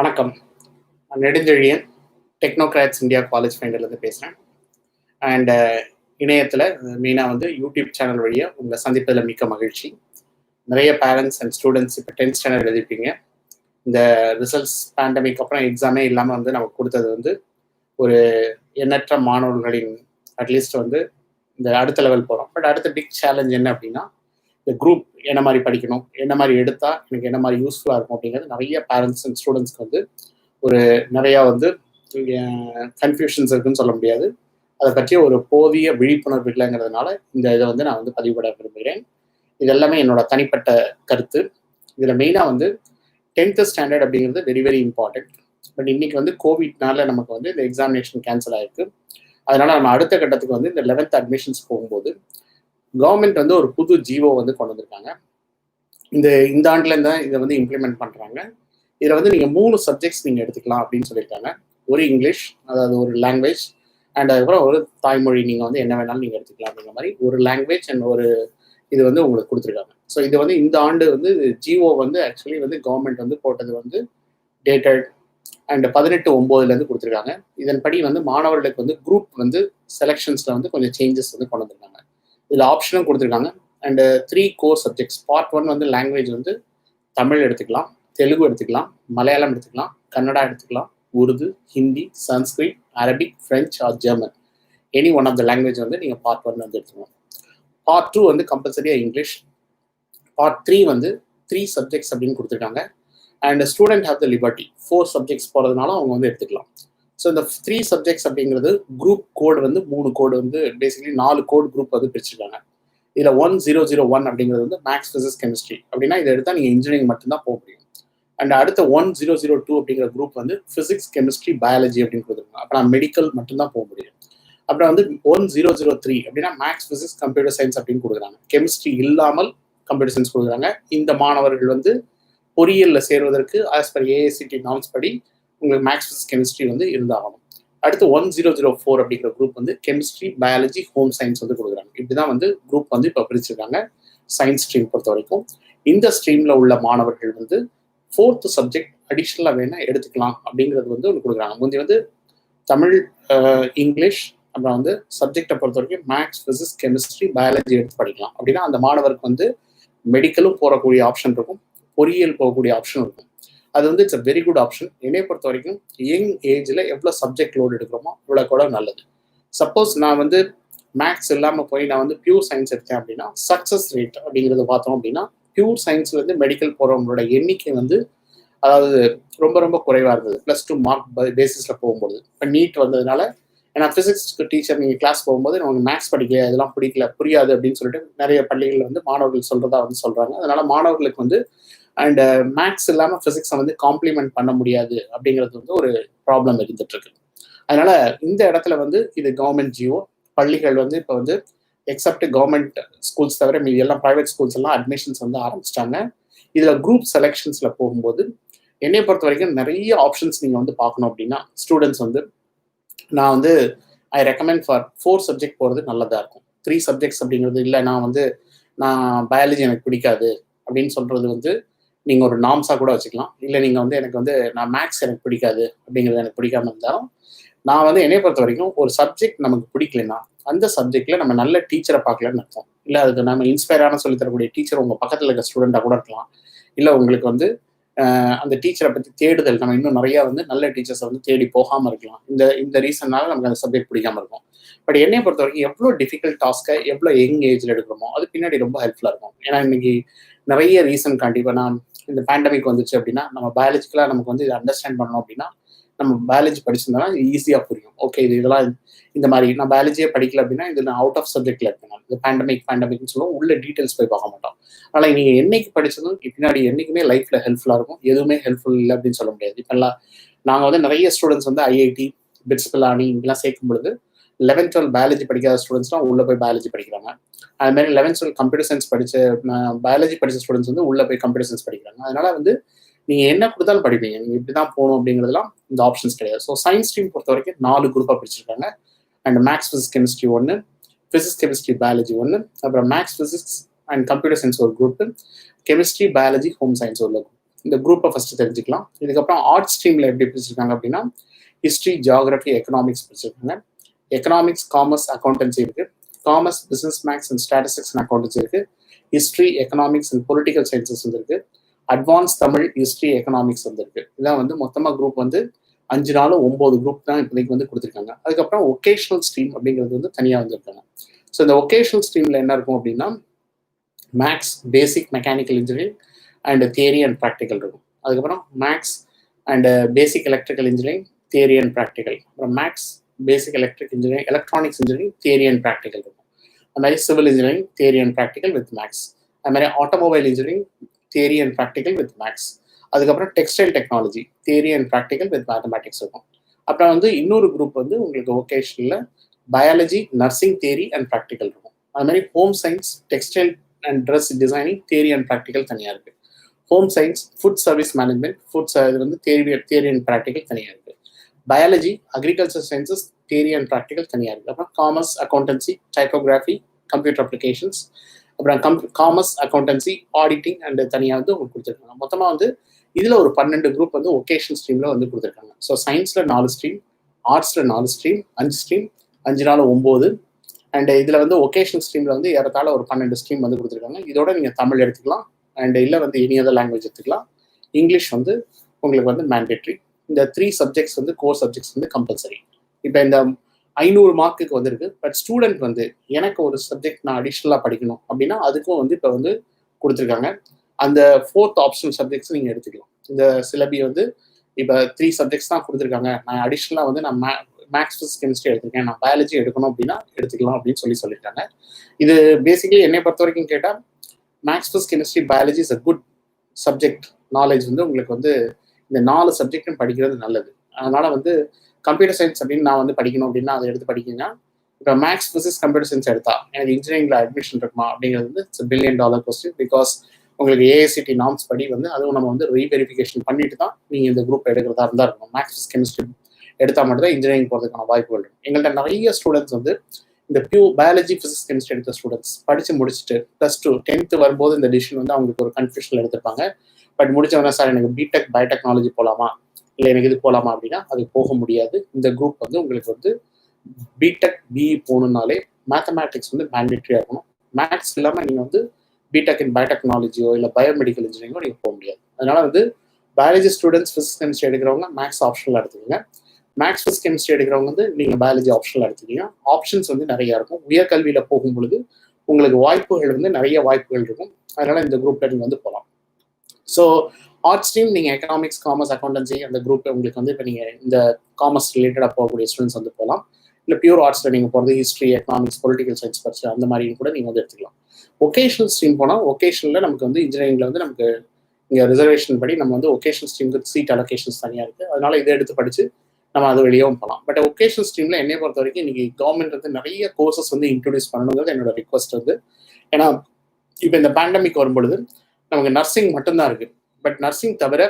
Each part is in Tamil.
வணக்கம். நான் நெடுஞ்செழியன் டெக்னோக்ராட்ஸ் இந்தியா காலேஜ் ஃபைண்டர்லேருந்து பேசுகிறேன். அண்ட் இணையத்தில் மெயினாக வந்து யூடியூப் சேனல் வழியாக உங்களை சந்திப்பதில் மிக்க மகிழ்ச்சி. நிறைய பேரண்ட்ஸ் அண்ட் ஸ்டூடெண்ட்ஸ் இப்போ 10th ஸ்டாண்டர்ட் எழுதிப்பீங்க. இந்த ரிசல்ட்ஸ் பேண்டமிக் அப்புறம் எக்ஸாமே இல்லாமல் வந்து நமக்கு கொடுத்தது வந்து ஒரு எண்ணற்ற மாணவர்களின் அட்லீஸ்ட் வந்து இந்த அடுத்த லெவல் போகிறோம். பட் அடுத்த பிக் சேலஞ்ச் என்ன அப்படின்னா, இந்த குரூப் என்ன மாதிரி படிக்கணும், என்ன மாதிரி எடுத்தால் எனக்கு என்ன மாதிரி யூஸ்ஃபுல்லாக இருக்கும் அப்படிங்கிறது நிறைய பேரண்ட்ஸ் அண்ட் ஸ்டூடெண்ட்ஸ்க்கு வந்து ஒரு நிறையா வந்து கன்ஃபியூஷன்ஸ் இருக்குன்னு சொல்ல முடியாது. அதை பற்றிய ஒரு போதிய விழிப்புணர்வு இல்லைங்கிறதுனால இந்த இதை வந்து நான் வந்து பதிவிட விரும்புகிறேன். இது எல்லாமே என்னோட தனிப்பட்ட கருத்து. இதில் மெயினாக வந்து 10th ஸ்டாண்டர்ட் அப்படிங்கிறது வெரி வெரி இம்பார்ட்டன்ட். பட் இன்னைக்கு வந்து கோவிட்னால நமக்கு வந்து இந்த எக்ஸாமினேஷன் கேன்சல் ஆயிருக்கு. அதனால நம்ம அடுத்த கட்டத்துக்கு வந்து இந்த 11th அட்மிஷன்ஸ் போகும்போது கவர்மெண்ட் வந்து ஒரு புது ஜிஓ வந்து கொண்டு வந்திருக்காங்க. இந்த ஆண்டுலேருந்து தான் இதை வந்து இம்ப்ளிமெண்ட் பண்ணுறாங்க. இதில் வந்து நீங்கள் 3 சப்ஜெக்ட்ஸ் நீங்கள் எடுத்துக்கலாம் அப்படின்னு சொல்லியிருக்காங்க. ஒரு இங்கிலீஷ், அதாவது ஒரு லாங்குவேஜ், அண்ட் அதுக்கப்புறம் ஒரு தாய்மொழி நீங்கள் வந்து என்ன வேணாலும் நீங்கள் எடுத்துக்கலாம் அப்படிங்கிற மாதிரி ஒரு லாங்குவேஜ் அண்ட் ஒரு இது வந்து உங்களுக்கு கொடுத்துருக்காங்க. ஸோ இது வந்து இந்த ஆண்டு வந்து ஜிஓ வந்து ஆக்சுவலி வந்து கவர்மெண்ட் வந்து போட்டது வந்து டேட்டட் அண்ட் 18/9 கொடுத்துருக்காங்க. இதன்படி வந்து மாணவர்களுக்கு வந்து குரூப் வந்து செலெக்ஷன்ஸில் வந்து கொஞ்சம் சேஞ்சஸ் வந்து கொண்டு வந்திருக்காங்க. இதில் ஆப்ஷனும் கொடுத்துருக்காங்க. And 3 core subjects. பார்ட் 1 வந்து லாங்குவேஜ் வந்து தமிழ் எடுத்துக்கலாம், தெலுங்கு எடுத்துக்கலாம், மலையாளம் எடுத்துக்கலாம், கன்னடா எடுத்துக்கலாம், Urdu, Hindi, Sanskrit, Arabic, French or German. Any one of the language வந்து நீங்கள் பார்ட் 1 வந்து எடுத்துக்கணும். பார்ட் 2 வந்து கம்பல்சரியாக இங்கிலீஷ். பார்ட் 3 வந்து 3 சப்ஜெக்ட்ஸ் அப்படின்னு கொடுத்துருக்காங்க. And student have the liberty 4 subjects போகிறதுனால அவங்க வந்து எடுத்துக்கலாம். ஸோ இந்த 3 சப்ஜெக்ட்ஸ் அப்படிங்கிறது குரூப் கோடு வந்து 3 கோடு வந்து பேசிக்கலி 4 கோட் குரூப் வந்து பிரிச்சிருக்காங்க. இதில் 1001 அப்படிங்கிறது வந்து மேக்ஸ், ஃபிசிக்ஸ், கெமிஸ்ட்ரி. அப்படின்னா இதை எடுத்தால் நீங்கள் இன்ஜினியரிங் மட்டும்தான் போக முடியும். அண்ட் அடுத்த 1002 அப்படிங்கிற குரூப் வந்து ஃபிசிக்ஸ், கெமிஸ்ட்ரி, பயாலஜி அப்படின்னு கொடுத்துருக்காங்க. அப்போ நான் மெடிக்கல் மட்டும்தான் போக முடியும். அப்புறம் வந்து 1003 அப்படின்னா மேக்ஸ், ஃபிசிக்ஸ், கம்ப்யூட்டர் சயின்ஸ் அப்படின்னு கொடுக்குறாங்க. கெமிஸ்ட்ரி இல்லாமல் கம்ப்யூட்டர் சயின்ஸ் கொடுக்குறாங்க. இந்த மாணவர்கள் வந்து பொறியியலில் சேர்வதற்கு ஆஸ் பர் ஏஐசிடி நார்ம்ஸ் படி உங்களுக்கு மேக்ஸ், ஃபிசிக்ஸ், கெமிஸ்ட்ரி வந்து இருந்தாகணும். அடுத்து 1004 அப்படிங்கிற குரூப் வந்து கெமிஸ்ட்ரி, பயாலஜி, ஹோம் சயின்ஸ் வந்து கொடுக்குறாங்க. இப்படிதான் வந்து குரூப் வந்து இப்போ பிரிச்சிருக்காங்க சயின்ஸ் ஸ்ட்ரீம் பொறுத்த வரைக்கும். இந்த ஸ்ட்ரீமில் உள்ள மாணவர்கள் வந்து 4th சப்ஜெக்ட் அடிஷ்னலாக வேணால் எடுத்துக்கலாம் அப்படிங்கிறது வந்து ஒன்று கொடுக்குறாங்க. முந்தி வந்து தமிழ், இங்கிலீஷ், அப்புறம் வந்து சப்ஜெக்டை பொறுத்த வரைக்கும் மேக்ஸ், ஃபிசிக்ஸ், கெமிஸ்ட்ரி, பயாலஜி எடுத்து படிக்கலாம். அப்படின்னா அந்த மாணவருக்கு வந்து மெடிக்கலும் போகக்கூடிய ஆப்ஷன் இருக்கும், பொறியியல் போகக்கூடிய ஆப்ஷன் இருக்கும். அது வந்து it's a very good option. என்னை பொறுத்த வரைக்கும் யங் ஏஜில் எவ்வளோ சப்ஜெக்ட் லோடு எடுக்கிறோமோ அவ்வளோ கூட நல்லது. சப்போஸ் நான் வந்து மேக்ஸ் இல்லாமல் போய் நான் வந்து பியூர் சயின்ஸ் எடுத்தேன் அப்படின்னா சக்ஸஸ் ரேட் அப்படிங்கிறத பார்த்தோம் அப்படின்னா பியூர் சயின்ஸ்லேருந்து மெடிக்கல் போகிறவங்களோட எண்ணிக்கை வந்து அதாவது ரொம்ப ரொம்ப குறைவாக இருந்தது. +2 மார்க் பேசிஸில் போகும்போது. இப்போ நீட் வந்ததுனால ஏன்னா ஃபிசிக்ஸ்க்கு டீச்சர் நீங்கள் கிளாஸ் போகும்போது நமக்கு மேக்ஸ் படிக்கல, இதெல்லாம் பிடிக்கல, புரியாது அப்படின்னு சொல்லிட்டு நிறைய பள்ளிகளில் வந்து மாணவர்கள் சொல்கிறதா வந்து சொல்கிறாங்க. அதனால மாணவர்களுக்கு வந்து அண்ட் மேக்ஸ் இல்லாமல் ஃபிசிக்ஸை வந்து காம்ப்ளிமெண்ட் பண்ண முடியாது அப்படிங்கிறது வந்து ஒரு ப்ராப்ளம் இருந்துட்டு இருக்கு. அதனால இந்த இடத்துல வந்து இது கவர்மெண்ட் ஜிஓ. பள்ளிகள் வந்து இப்போ வந்து எக்ஸப்ட் கவர்மெண்ட் ஸ்கூல்ஸ் தவிர மீதி எல்லாம் ப்ரைவேட் ஸ்கூல்ஸ் எல்லாம் அட்மிஷன்ஸ் வந்து ஆரம்பிச்சிட்டாங்க. இதில் குரூப் செலெக்ஷன்ஸில் போகும்போது என்னை பொறுத்த வரைக்கும் நிறைய ஆப்ஷன்ஸ் நீங்கள் வந்து பார்க்கணும் அப்படின்னா ஸ்டூடெண்ட்ஸ் வந்து நான் வந்து ஐ ரெக்கமெண்ட் ஃபார் 4 சப்ஜெக்ட் போகிறது நல்லதாக இருக்கும். 3 சப்ஜெக்ட்ஸ் அப்படிங்கிறது இல்லை நான் பயாலஜி எனக்கு பிடிக்காது அப்படின்னு சொல்கிறது வந்து நீங்கள் ஒரு நார்ம்ஸாக கூட வச்சுக்கலாம். இல்லை நீங்கள் வந்து எனக்கு வந்து நான் மேக்ஸ் எனக்கு பிடிக்காது அப்படிங்கிறது எனக்கு பிடிக்காம இருந்தாலும் நான் வந்து என்னை பொறுத்த வரைக்கும் ஒரு சப்ஜெக்ட் நமக்கு பிடிக்கலன்னா அந்த சப்ஜெக்டில் நம்ம நல்ல டீச்சரை பார்க்கலன்னு அர்த்தம். இல்லை அதுக்கு நம்ம இன்ஸ்பயரான சொல்லித்தரக்கூடிய டீச்சர் உங்கள் பக்கத்தில் இருக்க ஸ்டூடெண்ட்டாக கூட இருக்கலாம். இல்லை உங்களுக்கு வந்து அந்த டீச்சரை பற்றி தேடுதல் நம்ம இன்னும் நிறையா வந்து நல்ல டீச்சர்ஸை வந்து தேடி போகாமல் இருக்கலாம். இந்த ரீசன்னால நமக்கு அந்த சப்ஜெக்ட் பிடிக்காமல் இருக்கும். பட் என்னை பொறுத்த வரைக்கும் எவ்வளோ டிஃபிகல்ட் டாஸ்க்கை எவ்வளோ யங் ஏஜில் எடுக்கிறோமோ அது பின்னாடி ரொம்ப ஹெல்ப்ஃபுல்லாக இருக்கும். ஏன்னா இன்னைக்கு நிறைய ரீசன் கண்டிப்பாக நான் இந்த பேண்டமிக் வந்துச்சு அப்படின்னா நம்ம பயாலஜிக்கலாக நமக்கு வந்து இதை அண்டர்ஸ்டாண்ட் பண்ணணும் அப்படின்னா நம்ம பயாலஜி படிச்சிருந்தோம்னா இது ஈஸியாக புரியும். ஓகே இதெல்லாம் இந்த மாதிரி நான் பயாலஜியே படிக்கல அப்படின்னா இது நான் அவுட் ஆஃப் சப்ஜெக்ட்ல இருக்கேன். இந்த பேண்டமிக்னு சொல்லுவோம், உள்ள டீட்டெயில்ஸ் போய் பார்க்க மாட்டோம். அதனால் நீங்கள் என்னைக்கு படிச்சதும் பின்னாடி என்றைக்குமே லைஃப்பில் ஹெல்ப்ஃபுல்லாக இருக்கும். எதுவுமே ஹெல்ப்ஃபுல் இல்லை அப்படின்னு சொல்ல முடியாது. இப்போல்லாம் நாங்கள் வந்து நிறைய ஸ்டூடெண்ட்ஸ் வந்து ஐஐடி, பிட்ஸ் பிலானி இதெல்லாம் சேர்க்கும் பொழுது 11th 12 பயாலஜி படிக்காத ஸ்டூடெண்ட்ஸ்லாம் உள்ளே போய் பயாலஜி படிக்கிறாங்க. அது மாதிரி 11th 12 கம்ப்யூட்டர் சயின்ஸ் பயாலஜி படித்த ஸ்டூடெண்ட்ஸ் வந்து உள்ளே போய் கம்ப்யூட்டர் சயின்ஸ் படிக்கிறாங்க. அதனால வந்து நீங்கள் என்ன கொடுத்தாலும் படிப்பீங்க. நீங்கள் இப்படி தான் போகணும் அப்படிங்கிறதுலாம் இந்த ஆப்ஷன்ஸ் கிடையாது. ஸோ சயின்ஸ் ஸ்ட்ரீம் பொறுத்த வரைக்கும் 4 குரூப்பாக பிரிச்சிருக்காங்க. And maths, physics, chemistry 1, physics, chemistry, biology 1, அப்புறம் maths, physics and computer science ஒரு group, chemistry, biology, home science ஒரு குரூப். இந்த குரூப்பை ஃபர்ஸ்ட் தெரிஞ்சுக்கலாம். இதுக்கப்புறம் ஆர்ட்ஸ் ஸ்ட்ரீமில் எப்படி பிரிச்சிருக்காங்க அப்படின்னா ஹிஸ்ட்ரி, ஜியாகிரபி, எக்கனாமிக்ஸ் பிரிச்சிருக்காங்க. எக்கனாமிக்ஸ், காமர்ஸ், அக்கௌண்டன்சி இருக்கு. Commerce, business maths and statistics and accountancy இருக்கு. History, economics and political sciences இருக்கு. அட்வான்ஸ் தமிழ், ஹிஸ்ட்ரி, எக்கனாமிக்ஸ் இருக்கு. இதான் வந்து மொத்தமாக குரூப் வந்து 5 நாள் 9 குரூப் தான் இப்போதைக்கு வந்து கொடுத்துருக்காங்க. அதுக்கப்புறம் ஒகேஷனல் ஸ்ட்ரீம் அப்படிங்கிறது வந்து தனியாக வந்துருக்காங்க. ஸோ இந்த ஒகேஷனல் ஸ்ட்ரீமில் என்ன இருக்கும் அப்படின்னா maths, basic mechanical engineering and theory and practical இருக்கும். அதுக்கப்புறம் maths and basic electrical engineering, theory and practical. அப்புறம் maths, basic electric engineering, electronics engineering, theory and practical இருக்கும். அது மாதிரி civil engineering, theory and practical with maths. அது மாதிரி automobile engineering, theory and practical with maths. அதுக்கப்புறம் textile technology, theory and practical with mathematics இருக்கும். அப்புறம் வந்து இன்னொரு குரூப் வந்து உங்களுக்கு ஒகேஷனில் biology, nursing, theory and practical இருக்கும். அது மாதிரி home science, textile and dress designing, theory and practical தனியாக இருக்குது. Home science, food service management, foods இது வந்து தியரி அண்ட் ப்ராக்டிக்கல் தனியாக இருக்குது. Biology, agriculture sciences, theory and practical தனியாக இருக்குது. அப்புறம் commerce, accountancy, typography, computer applications, அப்புறம் காமர்ஸ், அக்கௌண்டன்சி, ஆடிட்டிங் அண்ட் தனியாக வந்து உங்களுக்கு கொடுத்துருக்காங்க. மொத்தமாக வந்து இதில் ஒரு 12 குரூப் வந்து ஒகேஷன் ஸ்ட்ரீமில் வந்து கொடுத்துருக்காங்க. ஸோ சயின்ஸில் 4 ஸ்ட்ரீம், ஆர்ட்ஸில் 4 ஸ்ட்ரீம், 5 ஸ்ட்ரீம், 5 நாள் 9. அண்ட் இதில் வந்து ஒகேஷனல் ஸ்ட்ரீமில் வந்து ஏறத்தாழ ஒரு 12 ஸ்ட்ரீம் வந்து கொடுத்துருக்காங்க. இதோட நீங்கள் தமிழ் எடுத்துக்கலாம், அண்ட் இல்லை வந்து எனி அதர் லாங்குவேஜ் எடுத்துக்கலாம். இங்கிலீஷ் வந்து உங்களுக்கு வந்து மேண்டேட்ரி. இந்த 3 சப்ஜெக்ட்ஸ் வந்து கோர் சப்ஜெக்ட்ஸ் வந்து கம்பல்சரி. இப்போ இந்த 500 மார்க்குக்கு வந்துருக்கு. பட் ஸ்டூடெண்ட் வந்து எனக்கு ஒரு சப்ஜெக்ட் நான் அடிஷ்னலாக படிக்கணும் அப்படின்னா அதுக்கும் வந்து இப்போ வந்து கொடுத்துருக்காங்க. அந்த 4th ஆப்ஷனல் சப்ஜெக்ட்ஸ் நீங்கள் எடுத்துக்கலாம். இந்த சிலபி வந்து இப்போ 3 சப்ஜெக்ட்ஸ் தான் கொடுத்துருக்காங்க. நான் அடிஷ்னலாக வந்து நான் மேக்ஸ், ஃபிசிக்ஸ், கெமிஸ்ட்ரி எடுத்திருக்கேன், நான் பயாலஜி எடுக்கணும் அப்படின்னா எடுத்துக்கலாம் அப்படின்னு சொல்லியிருக்காங்க. இது பேசிக்கலி என்னை பொறுத்த வரைக்கும் கேட்டால் maths, physics, chemistry, biology is a good subject knowledge வந்து உங்களுக்கு வந்து இந்த 4 சப்ஜெக்டும் படிக்கிறது நல்லது. அதனால வந்து கம்ப்யூட்டர் சயின்ஸ் அப்படின்னு நான் வந்து படிக்கணும் அப்படின்னா அதை எடுத்து படிக்கிங்க. இப்போ மேக்ஸ், ஃபிசிக்ஸ், கம்ப்யூட்டர் சயின்ஸ் எடுத்தா எனக்கு இன்ஜினியரிங்ல அட்மிஷன் இருக்குமா அப்படிங்கிறது வந்து இட்ஸ் $1 billion கொஸ்டின். பிகாஸ் உங்களுக்கு ஏஐசிடி நார்ம்ஸ் படி வந்து அதுவும் நம்ம வந்து ரீவெரிஃபிகேஷன் பண்ணிட்டு தான் நீங்கள் இந்த குரூப் எடுக்கிறதா இருந்தால் இருக்கணும். மேக்ஸ், ஃபிசிக்ஸ், கெமிஸ்ட்ரி எடுத்தால் மட்டும் தான் இன்ஜினியரிங் போகிறதுக்கான வாய்ப்புகள் இருக்கும். எங்கள்கிட்ட நிறைய ஸ்டூடெண்ட்ஸ் வந்து இந்த பயாலஜி, ஃபிசிக்ஸ், கெமிஸ்ட்ரி எடுத்த ஸ்டூடெண்ட்ஸ் படித்து முடிச்சுட்டு +2 10th வரும்போது இந்த டிசிஷன் வந்து அவங்களுக்கு ஒரு கன்ஃபியூஷனில் எடுத்திருப்பாங்க. பட் முடிச்சவங்க சார் எனக்கு பிடெக் பயோடெக்னாலஜி போகலாமா, இல்லை எனக்கு இது போகலாமா அப்படின்னா அது போக முடியாது. இந்த குரூப் வந்து உங்களுக்கு வந்து பிடெக், பிஇ போகணுன்னாலே மேத்தமேட்டிக்ஸ் வந்து மேண்டேட்ரியாக இருக்கணும். மேக்ஸ் இல்லாமல் நீங்கள் வந்து பிடெக் இன் பயோடெக்னாலஜியோ இல்லை பயோமெடிக்கல் இன்ஜினியரிங்கோ நீங்கள் போக முடியாது. அதனால வந்து பயாலஜி ஸ்டூடெண்ட்ஸ் ஃபிசிக்ஸ், கெமிஸ்ட்ரி எடுக்கிறவங்க மேக்ஸ் ஆப்ஷனலாக எடுத்துக்கோங்க. மேக்ஸ், ஃபிசிக்ஸ், கெமிஸ்ட்ரி எடுக்கிறவங்க வந்து நீங்கள் பயாலஜி ஆப்ஷனலாக எடுத்துக்கீங்க. ஆப்ஷன்ஸ் வந்து நிறையா இருக்கும். உயர்கல்வியில் போகும் பொழுது உங்களுக்கு வாய்ப்புகள் வந்து நிறைய வாய்ப்புகள் இருக்கும். அதனால இந்த குரூப்ல நீங்கள் வந்து போகலாம். ஸோ ஆர்ட்ஸ் ஸ்ட்ரீம் நீங்கள் எக்கனாமிக்ஸ், காமர்ஸ், அக்கௌண்டன்சி அந்த குரூப் உங்களுக்கு வந்து இப்போ நீங்கள் இந்த காமர்ஸ் ரிலேட்டடாக போகக்கூடிய ஸ்டூடெண்ட்ஸ் வந்து போகலாம். இல்லை பியூர் ஆர்ட்ஸில் நீங்கள் போகிறது ஹிஸ்ட்ரி, எக்கனாமிக்ஸ், பொலிட்டிக்கல் சயின்ஸ் படிச்சு அந்த மாதிரி கூட நீங்கள் வந்து எடுத்துக்கலாம். ஒகேஷனல் ஸ்ட்ரீம் போனால் ஒகேஷனில் நமக்கு வந்து இன்ஜினியரிங்கில் வந்து நமக்கு இங்கே ரிசர்வேஷன் படி நம்ம வந்து ஒகேஷனல் ஸ்ட்ரீமுக்கு சீட் அலோகேஷன்ஸ் தனியாக இருக்குது. அதனால இதை எடுத்து படித்து நம்ம அது வெளியவும் போகலாம். பட் ஒகேஷனல் ஸ்ட்ரீமில் என்னை பொறுத்த வரைக்கும் இன்னைக்கு கவர்மெண்ட் வந்து நிறைய கோர்சஸ் வந்து இன்ட்ரடியூஸ் பண்ணணுங்கிறது என்னோட ரிக்வஸ்ட் வந்து. ஏன்னா இப்போ இந்த பேண்டமிக் வரும்பொழுது நமக்கு நர்சிங் மட்டும்தான் இருக்குது. பட் நர்சிங் தவிர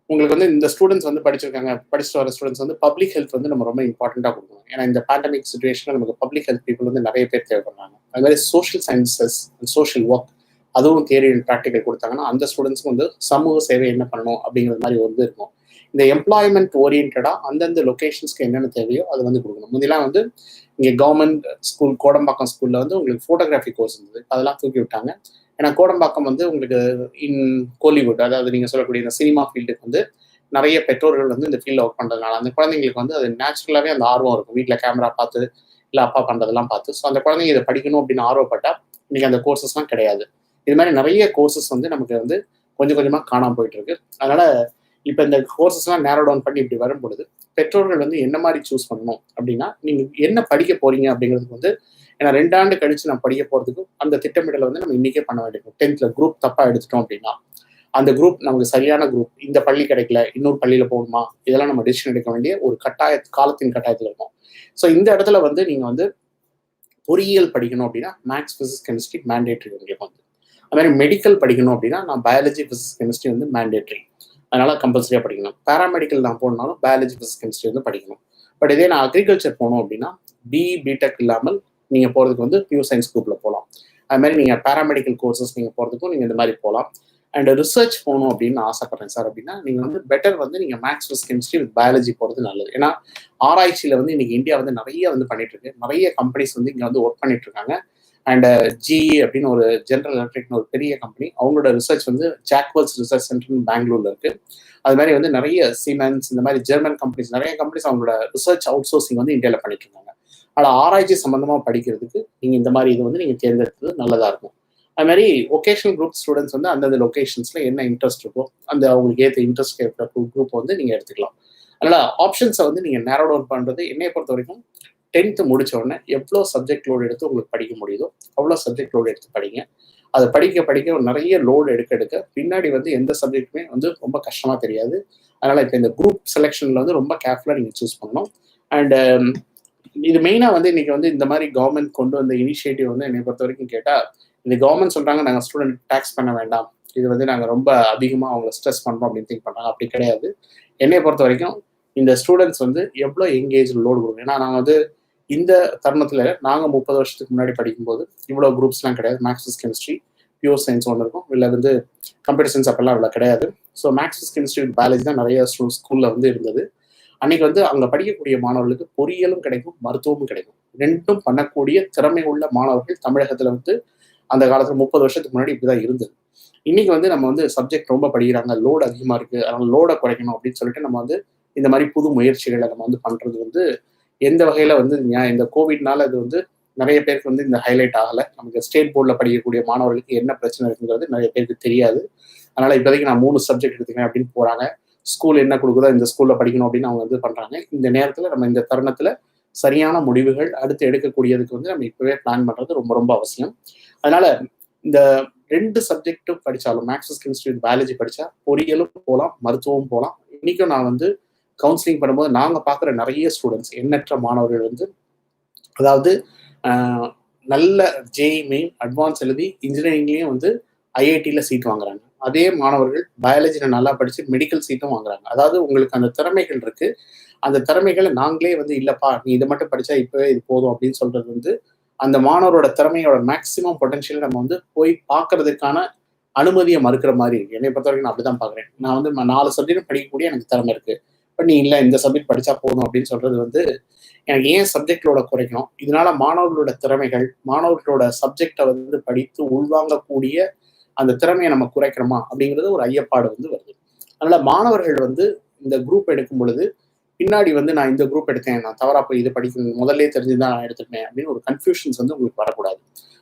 உங்களுக்கு வந்து இந்த ஸ்டூடெண்ட்ஸ் வந்து படிச்சுட்டு வர ஸ்டூடெண்ட்ஸ் வந்து பப்ளிக் ஹெல்த் வந்து நம்ம ரொம்ப இம்பார்ட்டண்ட்டாக கொடுக்கணும். ஏன்னா இந்த பேண்டமிக் சுச்சுவேஷனில் நமக்கு பப்ளிக் ஹெல்த் பீப்புள் வந்து நிறைய பேர் தேவைப்படுறாங்க. அது மாதிரி சோஷியல் சயின்சஸ், சோஷியல் ஒர்க் அதுவும் தியரி அண்ட் ப்ராக்டிக்கல் கொடுத்தாங்கன்னா அந்த ஸ்டூடெண்ட்ஸ்க்கு வந்து சமூக சேவை என்ன பண்ணணும் அப்படிங்கிற மாதிரி வந்து இருக்கும். இந்த எம்ப்ளாய்மெண்ட் ஓரியன்டாக அந்தந்த லொக்கேஷன்ஸ்க்கு என்னென்ன தேவையோ அது வந்து கொடுக்கணும். முன்னெல்லாம் வந்து இங்கே கவர்மெண்ட் ஸ்கூல் கோடம்பாக்கம் ஸ்கூலில் வந்து உங்களுக்கு ஃபோட்டோகிராஃபி கோர்ஸ் இருந்தது, அதெல்லாம் தூக்கி விட்டாங்க. ஏன்னா கோடம்பாக்கம் வந்து உங்களுக்கு இன் கோலிவுட், அதாவது நீங்கள் சொல்லக்கூடிய இந்த சினிமா ஃபீல்டுக்கு வந்து நிறைய பெற்றோர்கள் வந்து இந்த ஃபீல்டில் ஒர்க் பண்ணுறதுனால அந்த குழந்தைங்களுக்கு வந்து அது நேச்சுரலாகவே அந்த ஆர்வம் இருக்கும். வீட்டில் கேமரா பார்த்து இல்லை அப்பா பண்ணுறதெல்லாம் பார்த்து. ஸோ அந்த குழந்தைங்க இதை படிக்கணும் அப்படின்னு ஆர்வப்பட்டால் இன்னைக்கு அந்த கோர்சஸ்லாம் கிடையாது. இது மாதிரி நிறைய கோர்சஸ் வந்து நமக்கு வந்து கொஞ்சம் கொஞ்சமாக காணாமல் போயிட்டு இருக்கு. அதனால இப்போ இந்த கோர்சஸ்லாம் நேரோ டவுன் பண்ணி இப்படி வரும்பொழுது பெற்றோர்கள் வந்து என்ன மாதிரி சூஸ் பண்ணணும் அப்படின்னா நீங்கள் என்ன படிக்க போறீங்க அப்படிங்கிறதுக்கு வந்து ஏன்னா 2 ஆண்டு கழிச்சு நான் படிக்க போறதுக்கு அந்த திட்டமிடலை வந்து நம்ம இன்னைக்கே பண்ண வேண்டியிருக்கும். 10th குரூப் தப்பா எடுத்துட்டோம் அப்படின்னா அந்த குரூப் நமக்கு சரியான குரூப், இந்த பள்ளி கிடைக்கல இன்னொரு பள்ளியில போகணுமா, இதெல்லாம் நம்ம டிசிஷன் எடுக்க வேண்டிய ஒரு காலத்தின் கட்டாயத்தில் இருக்கும். ஸோ இந்த இடத்துல வந்து நீங்க வந்து பொறியியல் படிக்கணும் அப்படின்னா மேக்ஸ், ஃபிசிக்ஸ், கெமிஸ்ட்ரி மேண்டேட்ரி உங்களுக்கு வந்து. அது மாதிரி மெடிக்கல் படிக்கணும் அப்படின்னா நான் பயாலஜி, ஃபிசிக்ஸ், கெமிஸ்ட்ரி வந்து மேண்டேட்ரி, அதனால கம்பல்சரியா படிக்கணும். பேராமெடிக்கல் நான் போனாலும் பயாலஜி, ஃபிசிக்ஸ், கெமிஸ்ட்ரி வந்து படிக்கணும். பட் இதே நான் அக்ரிகல்ச்சர் போகணும் அப்படின்னா பிஇ, பிடெக் இல்லாமல் நீங்கள் போகிறதுக்கு வந்து பியூர் சயின்ஸ் குரூப்பில் போகலாம். அது மாதிரி நீங்கள் பேராமெடிக்கல் கோர்சஸ் நீங்கள் போகிறதுக்கும் நீங்கள் இந்த மாதிரி போகலாம். அண்ட் ரிசர்ச் போகணும் அப்படின்னு ஆசைப்படுறேன் சார் அப்படின்னா, நீங்கள் வந்து பெட்டர் வந்து நீங்கள் maths with chemistry with biology போகிறது நல்லது. ஏன்னா ஆராய்ச்சியில் வந்து இன்னைக்கு இந்தியா வந்து நிறைய வந்து பண்ணிட்டு இருக்கு. நிறைய கம்பெனிஸ் வந்து இங்கே வந்து ஒர்க் பண்ணிட்டு இருக்காங்க. அண்ட் ஜிஇ அப்படின்னு ஒரு ஜென்ரல் எலக்ட்ரிக்னு ஒரு பெரிய கம்பெனி, அவங்களோட ரிசர்ச் வந்து ஜாக்வல்ஸ் ரிசர்ச் சென்டர் பெங்களூர்ல இருக்கு. அது மாதிரி வந்து நிறைய சீமென்ஸ், இந்த மாதிரி ஜெர்மன் கம்பெனிஸ், நிறைய கம்பெனிஸ் அவங்களோட ரிசர்ச் அவுட் சோர்சிங் வந்து இந்தியாவில் பண்ணிட்டு இருக்காங்க. ஆனால் ஆராய்ச்சி சம்பந்தமாக படிக்கிறதுக்கு நீங்கள் இந்த மாதிரி இது வந்து நீங்கள் தேர்ந்தெடுத்தது நல்லதாக இருக்கும். அது மாதிரி ஒகேஷனல் குரூப் ஸ்டூடெண்ட்ஸ் வந்து அந்தந்த லொகேஷன்ஸ்ல என்ன இன்ட்ரெஸ்ட் இருக்கோ அந்த அவங்களுக்கு ஏற்ற இன்ட்ரெஸ்ட் ஏற்ற குரூப் வந்து நீங்கள் எடுத்துக்கலாம். அதனால ஆப்ஷன்ஸை வந்து நீங்கள் நேரோ டவுன் பண்ணுறது என்னைய பொறுத்த வரைக்கும் 10th முடிச்ச உடனே எவ்வளோ சப்ஜெக்ட் லோடு எடுத்து உங்களுக்கு படிக்க முடியுதோ அவ்வளோ சப்ஜெக்ட் லோடு எடுத்து படிங்க. அதை படிக்க நிறைய லோடு எடுக்க பின்னாடி வந்து எந்த சப்ஜெக்ட்டுமே வந்து ரொம்ப கஷ்டமாக தெரியாது. அதனால் இப்போ இந்த குரூப் செலெக்ஷனில் வந்து ரொம்ப கேர்ஃபுல்லாக நீங்கள் சூஸ் பண்ணணும். அண்ட் இது மெயினாக வந்து இன்னைக்கு வந்து இந்த மாதிரி கவர்மெண்ட் கொண்டு வந்த இனிஷியேட்டிவ் வந்து என்னை பொறுத்த வரைக்கும் கேட்டால், இந்த கவர்மெண்ட் சொல்கிறாங்க நாங்கள் ஸ்டூடெண்ட் டேக்ஸ் பண்ண வேண்டாம், இது வந்து நாங்கள் ரொம்ப அதிகமாக அவங்கள ஸ்ட்ரெஸ் பண்ணுறோம் அப்படின்னு திங்க் பண்ணுறாங்க. அப்படி கிடையாது. என்னைய பொறுத்த வரைக்கும் இந்த ஸ்டூடெண்ட்ஸ் வந்து எவ்வளோ எங்கேஜ் லோடு கொடுக்கும். ஏன்னா நாங்கள் வந்து இந்த தருணத்தில் நாங்கள் 30 வருஷத்துக்கு முன்னாடி படிக்கும்போது இவ்வளோ குரூப்ஸ்லாம் கிடையாது. மேக்ஸ் கெமிஸ்ட்ரி, பியூர் சயின்ஸ் ஒன்று இருக்கும், இல்லை வந்து கம்ப்யூட்டர் சயின்ஸ் அப்பெல்லாம் இவ்வளோ கிடையாது. ஸோ மேக்ஸ் கெமிஸ்ட்ரி பயாலஜி தான் நிறைய ஸ்கூலில் வந்து இருந்தது. அன்னைக்கு வந்து அங்கே படிக்கக்கூடிய மாணவர்களுக்கு பொறியியலும் கிடைக்கும், மருத்துவமும் கிடைக்கும். ரெண்டும் பண்ணக்கூடிய திறமை உள்ள மாணவர்கள் தமிழகத்தில் வந்து அந்த காலத்தில் 30 வருஷத்துக்கு முன்னாடி இப்படிதான் இருந்தது. இன்னைக்கு வந்து நம்ம வந்து சப்ஜெக்ட் ரொம்ப படிக்கிறாங்க, லோடு அதிகமாக இருக்கு, அதனால லோடை குறைக்கணும் அப்படின்னு சொல்லிட்டு நம்ம வந்து இந்த மாதிரி புது முயற்சிகளை நம்ம வந்து பண்றது வந்து எந்த வகையில வந்து இந்த கோவிட்னால அது வந்து நிறைய பேருக்கு வந்து இந்த ஹைலைட் ஆகலை. நமக்கு ஸ்டேட் போர்டில் படிக்கக்கூடிய மாணவர்களுக்கு என்ன பிரச்சனை இருக்குங்கிறது நிறைய பேருக்கு தெரியாது. அதனால இப்போதைக்கு நான் 3 சப்ஜெக்ட் எடுத்துக்கிறேன் அப்படின்னு போறாங்க. ஸ்கூல் என்ன கொடுக்குதோ இந்த ஸ்கூல்ல படிக்கணும் அப்படின்னு அவங்க வந்து பண்றாங்க. இந்த நேரத்தில் நம்ம இந்த தருணத்துல சரியான முடிவுகள் அடுத்து எடுக்கக்கூடியதுக்கு வந்து நம்ம இப்பவே பிளான் பண்றது ரொம்ப ரொம்ப அவசியம். அதனால இந்த 2 சப்ஜெக்டும் படிச்சாலும் மேக்ஸ் கெமிஸ்ட்ரி பயாலஜி படிச்சா பொறியியலும் போகலாம், மருத்துவமும் போகலாம். இன்னைக்கும் நான் வந்து கவுன்சிலிங் பண்ணும்போது நாங்கள் பார்க்குற நிறைய ஸ்டூடெண்ட்ஸ், எண்ணற்ற மாணவர்கள் வந்து அதாவது நல்ல ஜேஇ மெயின் அட்வான்ஸ் எழுதி இன்ஜினியரிங்லேயும் வந்து ஐஐடியில் சீட் வாங்குறாங்க. அதே மாணவர்கள் பயாலஜியில் நல்லா படித்து மெடிக்கல் சீட்டும் வாங்குறாங்க. அதாவது உங்களுக்கு அந்த திறமைகள் இருக்கு, அந்த திறமைகளை நாங்களே வந்து இல்லைப்பா நீ இதை மட்டும் படித்தா இப்போவே இது போதும் அப்படின்னு சொல்றது வந்து அந்த மாணவரோட திறமையோட மேக்ஸிமம் பொட்டன்ஷியல் நம்ம வந்து போய் பார்க்கறதுக்கான அனுமதியை மறுக்கிற மாதிரி இருக்கு. என்னை பொறுத்த வரைக்கும் நான் அப்படிதான் பார்க்குறேன். நான் வந்து 4 சப்ஜெக்டும் படிக்கக்கூடிய எனக்கு திறமை இருக்கு, பட் நீ இல்லை இந்த சப்ஜெக்ட் படித்தா போதும் அப்படின்னு சொல்றது வந்து எனக்கு ஏன் சப்ஜெக்டோட குறைக்கணும்? இதனால மாணவர்களோட திறமைகள், மாணவர்களோட சப்ஜெக்டை வந்து படித்து உள்வாங்கக்கூடிய அந்த திறமையை நம்ம குறைக்கிறோமா அப்படிங்கிறது ஒரு ஐயப்பாடு வந்து வருது. அதனால மாணவர்கள் வந்து இந்த குரூப் எடுக்கும் பொழுது பின்னாடி வந்து நான் இந்த குரூப் எடுத்தேன், நான் தவறா போய் இது படிக்கணும், முதல்ல தெரிஞ்சுதான் நான் எடுத்துட்டேன் அப்படின்னு ஒரு கன்ஃபியூஷன்ஸ் வந்து உங்களுக்கு வரக்கூடாது.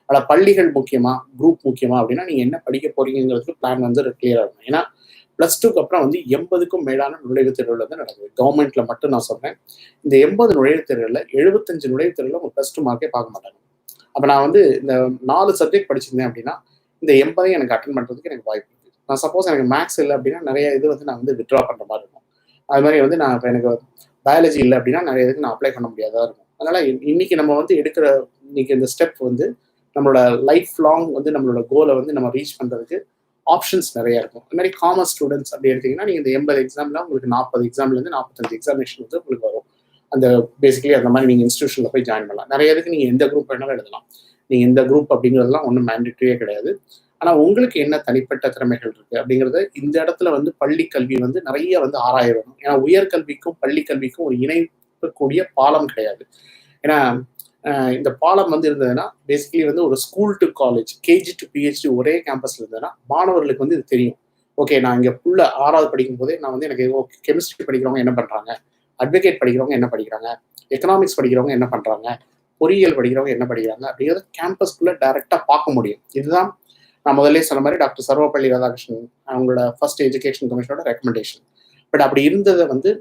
ஆனால் பள்ளிகள் முக்கியமா, குரூப் முக்கியமா அப்படின்னா நீங்க என்ன படிக்க போறீங்கிறதுக்கு பிளான் வந்து கிளியரா இருக்கும். ஏன்னா +2க்கு அப்புறம் வந்து 80க்கும் மேலான நுழைவுத் தேர்வுகள் வந்து நடக்குது. கவர்மெண்ட்ல மட்டும் நான் சொல்றேன். இந்த 80 நுழைவுத் தேர்வுல 75 நுழைவுத் தேர்வுல ஒரு +2 மார்க்கே பார்க்க மாட்டாங்க. அப்ப நான் வந்து இந்த 4 சப்ஜெக்ட் படிச்சிருந்தேன் அப்படின்னா இந்த 80 எனக்கு அட்டன் பண்றதுக்கு எனக்கு வாய்ப்பு இருக்கு. நான் சப்போஸ் எனக்கு மேக்ஸ் இல்லை அப்படின்னா நிறைய இது வந்து நான் வந்து வித்ட்ரா பண்ற மாதிரி இருக்கும். அது மாதிரி வந்து நான் இப்போ எனக்கு பயாலஜி இல்லை அப்படின்னா நிறைய இதுக்கு நான் அப்ளை பண்ண முடியாதா இருக்கும். அதனால இன்னைக்கு நம்ம வந்து எடுக்கிற இன்னைக்கு இந்த ஸ்டெப் வந்து நம்மளோட லைஃப் லாங் வந்து நம்மளோட கோலை வந்து நம்ம ரீச் பண்றதுக்கு ஆப்ஷன்ஸ் நிறைய இருக்கும். அது மாதிரி காமர்ஸ் ஸ்டூடெண்ட்ஸ் அப்படி எடுத்தீங்கன்னா நீங்க இந்த 80 எக்ஸாம்ல உங்களுக்கு 40 எக்ஸாம்லேருந்து 45 எக்ஸாமினேஷன் வந்து உங்களுக்கு வரும். அந்த பேசிக்கலி அந்த மாதிரி நீங்க இன்ஸ்டியூஷன்ல போய் ஜாயின் பண்ணலாம். நிறைய இதுக்கு நீங்க எந்த குரூப் வேணாலும் எழுதலாம். நீங்க இந்த குரூப் அப்படிங்கிறதுலாம் ஒன்றும் மேண்டேட்டரியே கிடையாது. ஆனால் உங்களுக்கு என்ன தனிப்பட்ட திறமைகள் இருக்கு அப்படிங்கிறத இந்த இடத்துல வந்து பள்ளி கல்வி வந்து நிறைய வந்து ஆராயணும். ஏன்னா உயர்கல்விக்கும் பள்ளி கல்விக்கும் ஒரு இணைக்கக்கூடிய பாலம் கிடையாது. ஏன்னா இந்த பாலம் வந்து இருந்ததுன்னா பேசிக்கலி வந்து ஒரு school to college, KG to PhD ஒரே கேம்பஸ்ல இருந்ததுன்னா மாணவர்களுக்கு வந்து இது தெரியும். ஓகே, நான் இங்கே ஃபுல்ல 6வது படிக்கும் போதே நான் வந்து எனக்கு ஓகே கெமிஸ்ட்ரி படிக்கிறவங்க என்ன பண்றாங்க, அட்வொகேட் படிக்கிறவங்க என்ன படிக்கிறாங்க, எக்கனாமிக்ஸ் படிக்கிறவங்க என்ன பண்றாங்க, பொறியியல் படிக்கிறவங்க என்ன படிக்கிறாங்க அப்படிங்கிறத கேம்பஸ்குள்ள டைரக்டா பார்க்க முடியும். இதுதான் நான் முதல்ல சொன்ன மாதிரி டாக்டர் சர்வப்பள்ளி ராதாகிருஷ்ணன் அவங்களோட ஃபர்ஸ்ட் எஜுகேஷன் கமிஷனோட ரெக்கமெண்டேஷன். பட் அப்படி இருந்ததை வந்து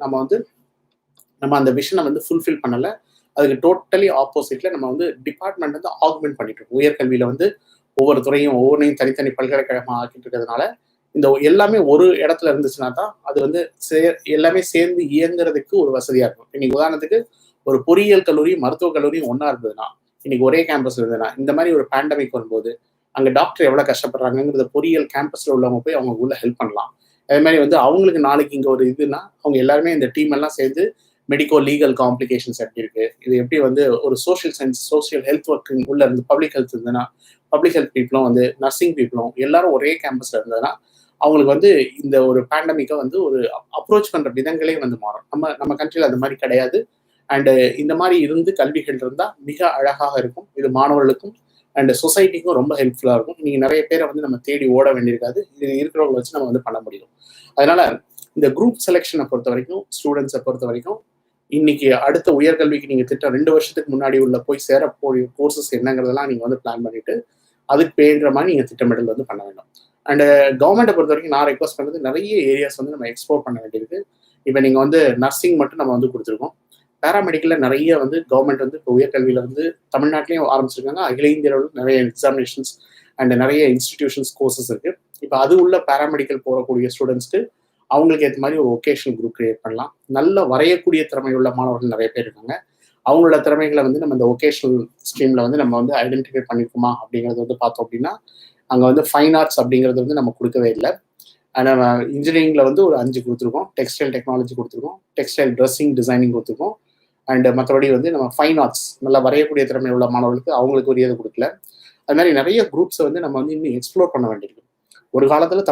நம்ம அந்த விஷனை வந்து ஃபுல்ஃபில் பண்ணல. அதுக்கு டோட்டலி ஆப்போசிட்ல நம்ம வந்து டிபார்ட்மெண்ட் வந்து ஆக்மெண்ட் பண்ணிட்டு இருக்கோம். உயர்கல்வியில வந்து ஒவ்வொரு துறையும் ஒவ்வொன்றையும் தனித்தனி பல்கலைக்கழகமாக ஆக்கிட்டு இருக்கிறதுனால இந்த எல்லாமே ஒரு இடத்துல இருந்துச்சுன்னா தான் அது வந்து எல்லாமே சேர்ந்து இயங்குறதுக்கு ஒரு வசதியா இருக்கும். இன்னைக்கு உதாரணத்துக்கு ஒரு பொறியியல் கல்லூரி மருத்துவக் கல்லூரியும் ஒன்னா இருந்ததுன்னா இன்னைக்கு ஒரே கேம்பஸ் இருந்ததுன்னா இந்த மாதிரி ஒரு பேண்டமிக் வரும்போது அங்க டாக்டர் எவ்வளவு கஷ்டப்படுறாங்கிறத பொறியியல் கேம்பஸ்ல உள்ளவங்க போய் அவங்க உள்ள ஹெல்ப் பண்ணலாம். அதே மாதிரி வந்து அவங்களுக்கு நாளைக்கு இங்க ஒரு இதுன்னா அவங்க எல்லாருமே இந்த டீம் எல்லாம் சேர்ந்து மெடிக்கோ லீகல் காம்ப்ளிகேஷன்ஸ் எப்படி இருக்கு, இது எப்படி வந்து ஒரு social science social health working உள்ள இருந்து பப்ளிக் ஹெல்த் இருந்ததுன்னா பப்ளிக் ஹெல்த் பீப்புளும் வந்து நர்சிங் பீப்புளும் எல்லாரும் ஒரே கேம்பஸ்ல இருந்ததுன்னா அவங்களுக்கு வந்து இந்த ஒரு பேண்டமிக்கை வந்து ஒரு அப்ரோச் பண்ற விதங்களே வந்து மாறும். நம்ம கண்ட்ரியில் அந்த மாதிரி கிடையாது. அண்டு இந்த மாதிரி இருந்து கல்விகள் இருந்தால் மிக அழகாக இருக்கும். இது மாணவர்களுக்கும் அண்ட் சொசைட்டிக்கும் ரொம்ப ஹெல்ப்ஃபுல்லாக இருக்கும். நீங்கள் நிறைய பேரை வந்து நம்ம தேடி ஓட வேண்டியிருக்காது. இது இருக்கிறவங்களை வச்சு நம்ம வந்து பண்ண முடியும். அதனால இந்த குரூப் செலெக்ஷனை பொறுத்த வரைக்கும், ஸ்டூடெண்ட்ஸை பொறுத்த வரைக்கும், இன்னைக்கு அடுத்த உயர்கல்விக்கு நீங்கள் திட்டம் 2 வருஷத்துக்கு முன்னாடி உள்ள போய் சேரக்கூடிய கோர்சஸ் என்னங்கிறதெல்லாம் நீங்கள் வந்து பிளான் பண்ணிட்டு அதுக்கு பேருற மாதிரி நீங்கள் திட்டமிடல் வந்து பண்ண வேண்டும். அண்ட் கவர்மெண்ட்டை பொறுத்த வரைக்கும் நான் ரெக்வஸ்ட் பண்ணுறது நிறைய ஏரியாஸ் வந்து நம்ம எக்ஸ்ப்ளோர் பண்ண வேண்டியிருக்கு. இப்போ நீங்கள் வந்து நர்சிங் மட்டும் நம்ம வந்து கொடுத்துருக்கோம். பேராமெடிக்கலில் நிறைய வந்து கவர்மெண்ட் வந்து இப்போ உயர்கல்வியில் வந்து தமிழ்நாட்டிலையும் ஆரம்பிச்சிருக்காங்க. அகில இந்திய அளவில் நிறைய எக்ஸாமினேஷன்ஸ் அண்ட் நிறைய இன்ஸ்டிடியூஷன்ஸ் கோர்சஸ் இருக்குது. இப்போ அது உள்ள பேராமெடிக்கல் போகக்கூடிய ஸ்டூடெண்ட்ஸ்க்கு அவங்களுக்கு ஏற்ற மாதிரி ஒரு ஒகேஷனல் குரூப் கிரியேட் பண்ணலாம். நல்ல வரையக்கூடிய திறமை உள்ள மாணவர்கள் நிறைய பேர் இருக்காங்க. அவங்களோட திறமைகளை வந்து நம்ம இந்த ஒகேஷனல் ஸ்ட்ரீமில் வந்து நம்ம வந்து ஐடென்டிஃபை பண்ணியிருக்கோமா அப்படிங்கிறது வந்து பார்த்தோம் அப்படின்னா, அங்கே வந்து ஃபைன் ஆர்ட்ஸ் அப்படிங்கிறது வந்து நம்ம கொடுக்கவே இல்லை. ஆனால் இன்ஜினியரிங்கில் வந்து ஒரு 5 கொடுத்துருக்கோம். டெக்ஸ்டைல் டெக்னாலஜி கொடுத்துருக்கோம், டெக்ஸ்டைல் ட்ரெஸ்ஸிங் டிசைனிங் கொடுத்துருக்கோம். அண்ட் மற்றபடி வந்து நம்ம ஃபைன் ஆர்ட்ஸ் நல்லா வரையக்கூடிய திறமை உள்ள மாணவர்களுக்கு அவங்களுக்கு உரியது கொடுக்கல. அது மாதிரி நிறைய குரூப்ஸை வந்து நம்ம வந்து இன்னும் எக்ஸ்ப்ளோர் பண்ண வேண்டியிருக்கு. ஒரு காலத்தில்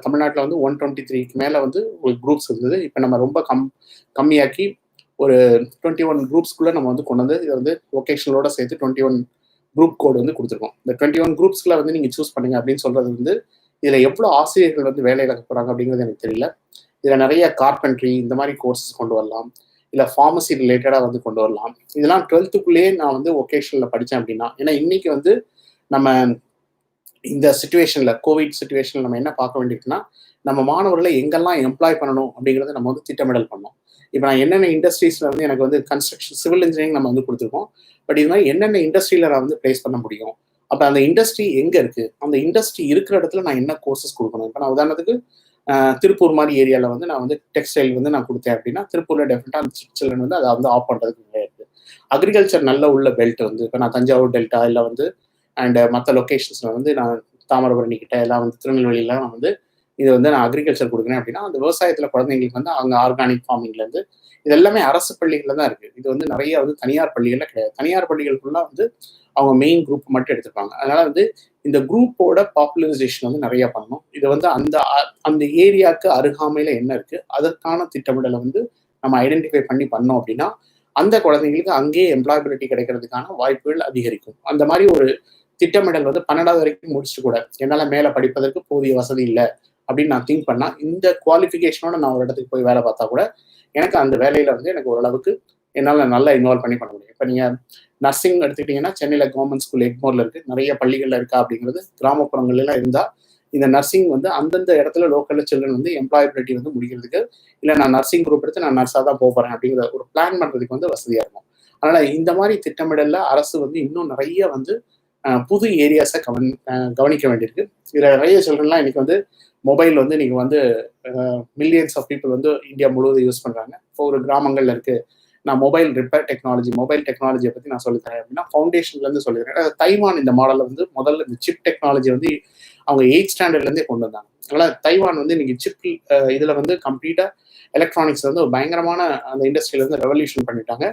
தமிழ்நாட்டில் வந்து 123க்கு மேலே வந்து ஒரு குரூப்ஸ் இருந்தது. இப்போ நம்ம ரொம்ப கம்மியாக்கி ஒரு 21 குரூப்ஸ்குள்ளே நம்ம வந்து கொண்டு வந்து இதை வந்து ஒகேஷனலோட சேர்த்து 21 குரூப் கோடு வந்து கொடுத்துருக்கோம். இந்த 21 குரூப்ஸ்குள்ள வந்து நீங்கள் சூஸ் பண்ணுங்க அப்படின்னு சொல்றது வந்து இதில் எவ்வளோ ஆசிரியர்கள் வந்து வேலை இழக்க போகிறாங்க அப்படிங்கிறது எனக்கு தெரியல. இதில் நிறைய கார்பென்ட்ரி இந்த மாதிரி கோர்சஸ் கொண்டு வரலாம், இல்லை ஃபார்மசி ரிலேட்டடாக வந்து கொண்டு வரலாம். இதெல்லாம் 12th நான் வந்து ஒகேஷனில் படித்தேன் அப்படின்னா, ஏன்னா இன்னைக்கு வந்து நம்ம இந்த சுச்சுவேஷனில் கோவிட் சுச்சுவேஷனில் நம்ம என்ன பார்க்க வேண்டியிருக்குன்னா, நம்ம மாணவர்களை எங்கெல்லாம் எம்ப்ளாய் பண்ணணும் அப்படிங்கிறத நம்ம வந்து திட்டமிடல் பண்ணோம். இப்போ நான் என்னென்ன இண்டஸ்ட்ரீஸில் வந்து எனக்கு வந்து கன்ஸ்ட்ரக்ஷன் சிவில் இன்ஜினியரிங் நம்ம வந்து கொடுத்துருக்கோம். பட் இது மாதிரி என்னென்ன இண்டஸ்ட்ரியில் நான் வந்து பிளேஸ் பண்ண முடியும், அப்போ அந்த இண்டஸ்ட்ரி எங்கே இருக்குது, அந்த இண்டஸ்ட்ரி இருக்கிற இடத்துல நான் என்ன கோர்சஸ் கொடுக்கணும். இப்போ நான் உதாரணத்துக்கு திருப்பூர் மாதிரி ஏரியாவில் வந்து நான் வந்து டெக்ஸ்டைல் வந்து நான் கொடுத்தேன் அப்படின்னா, திருப்பூரில் டெஃபினட்டாக சில்ட்ரன் வந்து அதை வந்து ஆஃப் பண்ணுறதுக்கு நிறைய இருக்குது. அக்ரிகல்ச்சர் நல்ல உள்ள பெல்ட் வந்து இப்போ நான் தஞ்சாவூர் டெல்டா இல்லை வந்து அண்ட் மற்ற லொக்கேஷன்ஸில் வந்து நான் தாமிரபரணி கிட்ட எல்லாம் வந்து திருநெல்வேலியெலாம் நான் வந்து இது வந்து நான் அக்ரிகல்ச்சர் கொடுக்குறேன் அப்படின்னா, அந்த விவசாயத்தில் குழந்தைங்களுக்கு வந்து அவங்க ஆர்கானிக் ஃபார்மிங்லேருந்து இது எல்லாமே அரசு பள்ளிகளில் தான் இருக்குது. இது வந்து நிறைய வந்து தனியார் பள்ளிகளில் கிடையாது. தனியார் பள்ளிகளுக்குள்ள வந்து அவங்க மெயின் குரூப் மட்டும் எடுத்துப்பாங்க. அதனால வந்து இந்த குரூப்போட பாப்புலரைசேஷன் வந்து நிறைய பண்ணணும். இது வந்து அந்த ஏரியாவுக்கு அருகாமையில் என்ன இருக்குது அதற்கான திட்டமிடலை வந்து நம்ம ஐடென்டிஃபை பண்ணோம் அப்படின்னா, அந்த குழந்தைங்களுக்கு அங்கேயே எம்ப்ளாயபிலிட்டி கிடைக்கிறதுக்கான வாய்ப்புகள் அதிகரிக்கும். அந்த மாதிரி ஒரு திட்டமிடல் வந்து 12வது வரைக்கும் முடிச்சுட்டு கூட என்னால் மேலே படிப்பதற்கு போதிய வசதி இல்லை அப்படின்னு நான் திங்க் பண்ணால், இந்த குவாலிஃபிகேஷனோட நான் ஒரு இடத்துக்கு போய் வேலை பார்த்தா கூட எனக்கு அந்த வேலையில் வந்து எனக்கு ஓரளவுக்கு என்னால் நல்லா இன்வால்வ் பண்ண முடியும். இப்போ நீங்கள் நர்சிங் எடுத்துக்கிட்டிங்கன்னா, சென்னையில் கவர்மெண்ட் ஸ்கூல் எக்மோரில் இருக்குது, நிறைய பள்ளிகளில் இருக்கா அப்படிங்கிறது கிராமப்புறங்கள்லாம் இருந்தால் இந்த நர்சிங் வந்து அந்தந்த இடத்துல லோக்கலில் சில்ட்ரன் வந்து எம்ப்ளாயபிலிட்டி வந்து முடிக்கிறதுக்கு, இல்லை நான் நர்சிங் குரூப் எடுத்து நான் நர்ஸாக தான் போகிறேன் அப்படிங்கிற ஒரு பிளான் பண்ணுறதுக்கு வந்து வசதியாக இருக்கும். அதனால் இந்த மாதிரி திட்டமிடலில் அரசு வந்து இன்னும் நிறைய வந்து புது ஏரியாஸை கவனிக்க வேண்டியிருக்கு. இதில் நிறைய சில்ட்ரன்லாம் இன்னைக்கு வந்து மொபைல் வந்து நீங்கள் வந்து மில்லியன்ஸ் ஆஃப் பீப்புள் வந்து இந்தியா முழுவதும் யூஸ் பண்ணுறாங்க. இப்போ ஒரு கிராமங்களில் இருக்குது, நான் மொபைல் டெக்னாலஜியை பற்றி நான் சொல்லித்தரேன் அப்படின்னா ஃபவுண்டேஷன்லேருந்து சொல்லித்தரேன். தைவான் இந்த மாடலில் வந்து முதல்ல இந்த சிப் டெக்னாலஜி வந்து அவங்க 8th ஸ்டாண்டர்ட்லேருந்தே கொண்டு வந்தாங்க. அதனால் தைவான் வந்து இன்னைக்கு சிப் இதில் வந்து கம்ப்ளீட்டாக எலக்ட்ரானிக்ஸ் வந்து ஒரு பயங்கரமான அந்த இண்டஸ்ட்ரியில வந்து ரெவல்யூஷன் பண்ணிட்டாங்க.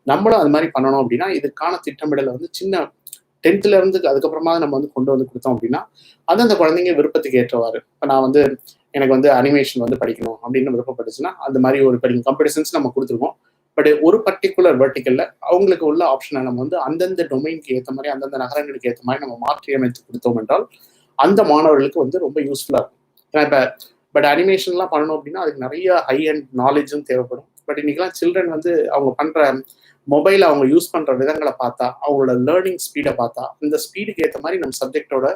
நம்மளும் அது மாதிரி பண்ணணும் அப்படின்னா இதுக்கான திட்டமிடலை வந்து சின்ன 10th இருந்து அதுக்கப்புறமா நம்ம வந்து கொண்டு வந்து கொடுத்தோம் அப்படின்னா அது அந்த குழந்தைங்க விருப்பத்துக்கு ஏற்றவாறு. இப்போ நான் வந்து எனக்கு வந்து அனிமேஷன் வந்து படிக்கணும் அப்படின்னு விருப்பப்பட்டுச்சுன்னா அந்த மாதிரி ஒரு கம்ப்யூட்டர் சயின்ஸ் நம்ம கொடுத்துருக்கோம். பட் ஒரு பர்டிகுலர் வெர்டிக்கல்ல அவங்களுக்கு உள்ள ஆப்ஷனை நம்ம வந்து அந்தந்த டொமைனுக்கு ஏற்ற மாதிரி அந்தந்த நகரங்களுக்கு ஏற்ற மாதிரி நம்ம மாற்றி அமைத்து கொடுத்தோம் என்றால் அந்த மாணவர்களுக்கு வந்து ரொம்ப யூஸ்ஃபுல்லாக இருக்கும். ஏன்னா இப்போ பட் அனிமேஷன்லாம் பண்ணணும் அப்படின்னா அதுக்கு நிறைய ஹை அண்ட் நாலேஜும் தேவைப்படும். பட் இன்னைக்கெல்லாம் சில்ட்ரன் வந்து அவங்க பண்ணுற மொபைலை அவங்க யூஸ் பண்ணுற விதங்களை பார்த்தா, அவங்களோட லேர்னிங் ஸ்பீடை பார்த்தா, இந்த ஸ்பீடுக்கு ஏற்ற மாதிரி நம்ம சப்ஜெக்டோட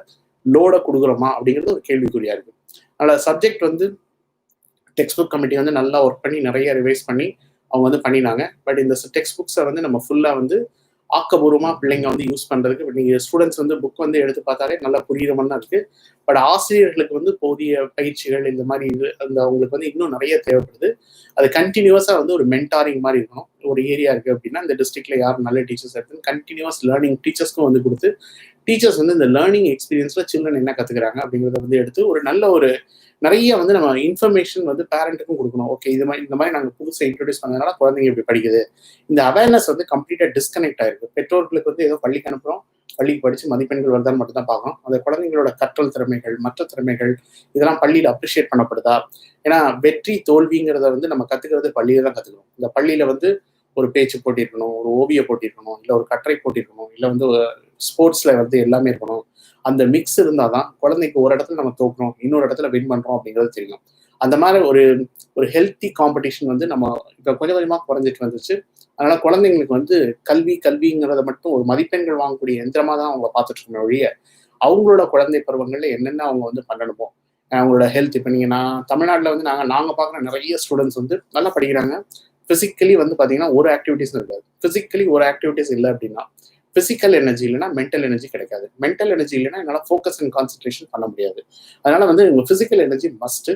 லோடை கொடுக்குறோமா அப்படிங்கிறது ஒரு கேள்விக்குறியா இருக்கு. அதனால் சப்ஜெக்ட் வந்து டெக்ஸ்ட் புக் கமிட்டி வந்து நல்லா ஒர்க் பண்ணி நிறைய ரிவைஸ் பண்ணி அவங்க வந்து பண்ணினாங்க. பட் இந்த டெக்ஸ்ட் புக்ஸை வந்து நம்ம ஃபுல்லாக வந்து ஆக்கபூர்வமாக பிள்ளைங்க வந்து யூஸ் பண்ணுறதுக்கு நீங்கள் ஸ்டூடெண்ட்ஸ் வந்து புக் வந்து எடுத்து பார்த்தாலே நல்லா புரியுற மாதிரி தான் இருக்குது. பட் ஆசிரியர்களுக்கு வந்து போதிய பயிற்சிகள் இந்த மாதிரி அந்த அவங்களுக்கு வந்து இன்னும் நிறைய தேவைப்படுது. அது கண்டினியூஸாக வந்து ஒரு மென்டாரிங் மாதிரி இருக்கணும். ஒரு ஏரியா இருக்குது அப்படின்னா இந்த டிஸ்ட்ரிக்ட்ல யாரும் நல்ல டீச்சர்ஸ் எடுத்து கண்டினியூஸ் லேர்னிங் டீச்சர்ஸ்க்கும் வந்து கொடுத்து டீச்சர்ஸ் வந்து இந்த லேர்னிங் எக்ஸ்பீரியன்ஸில் சில்ட்ரன் என்ன கற்றுக்குறாங்க அப்படிங்கிறத வந்து எடுத்து ஒரு நல்ல ஒரு நிறைய வந்து நம்ம இன்ஃபர்மேஷன் வந்து பேரண்ட்டுக்கும் கொடுக்கணும். ஓகே இந்த மாதிரி நாங்கள் புதுசாக இன்ட்ரடியூஸ் பண்ணதுனால குழந்தைங்க இப்படி படிக்குது. இந்த அவேர்னஸ் வந்து கம்ப்ளீட்டாக டிஸ்கனெக்ட் ஆயிருக்கு. பெற்றோர்களுக்கு வந்து ஏதோ பள்ளிக்கு அனுப்புகிறோம், பள்ளிக்கு படித்து மதிப்பெண்கள் வருதான்னு மட்டும் தான் பார்க்கணும். அந்த குழந்தைங்களோட கற்றல் திறமைகள், மற்ற திறமைகள் இதெல்லாம் பள்ளியில் அப்ரிஷியேட் பண்ணப்படுதா? ஏன்னா வெற்றி தோல்விங்கிறத வந்து நம்ம கற்றுக்கிறது பள்ளியில தான் கற்றுக்கணும். இந்த பள்ளியில் வந்து ஒரு பேச்சு போட்டி இருக்கணும், ஒரு ஓவிய போட்டி இருக்கணும், இல்லை ஒரு கட்டுரை போட்டி இருக்கணும், இல்லை வந்து ஸ்போர்ட்ஸில் வந்து எல்லாமே இருக்கணும். அந்த மிக்ஸ் இருந்தால் தான் குழந்தைக்கு ஒரு இடத்துல நம்ம தோக்குறோம், இன்னொரு இடத்துல வின் பண்ணுறோம் அப்படிங்கிறது தெரியும். அந்த மாதிரி ஒரு ஹெல்த்தி காம்படிஷன் வந்து நம்ம இப்போ கொஞ்சம் கொஞ்சமாக குறைஞ்சிட்டு வந்துச்சு. அதனால குழந்தைங்களுக்கு வந்து கல்விங்கிறத மட்டும் ஒரு மதிப்பெண்கள் வாங்கக்கூடிய எந்திரமாக தான் அவங்க பார்த்துட்டு இருக்கணும் ஒழிய, அவங்களோட குழந்தை பருவங்கள்ல என்னென்ன அவங்க வந்து பண்ணணுமோ அவங்களோட ஹெல்த். இப்போ நான் தமிழ்நாட்டில் வந்து நாங்கள் பார்க்குற நிறைய ஸ்டூடெண்ட்ஸ் வந்து நல்லா படிக்கிறாங்க. ஃபிசிக்கலி வந்து பார்த்தீங்கன்னா ஒரு ஆக்டிவிட்டிஸ் இருக்காது. ஃபிசிக்கலி ஒரு ஆக்டிவிட்டிஸ் இல்லை அப்படின்னா ஃபிசிக்கல் எனர்ஜி இல்லைன்னா மென்டல் எனர்ஜி கிடைக்காது. மென்டல் எனர்ஜி இல்லைன்னா என்னால் ஃபோக்கஸ் அண்ட் கான்சன்ட்ரேஷன் பண்ண முடியாது. அதனால வந்து உங்கள் ஃபிசிக்கல் எனர்ஜி மஸ்ட்டு.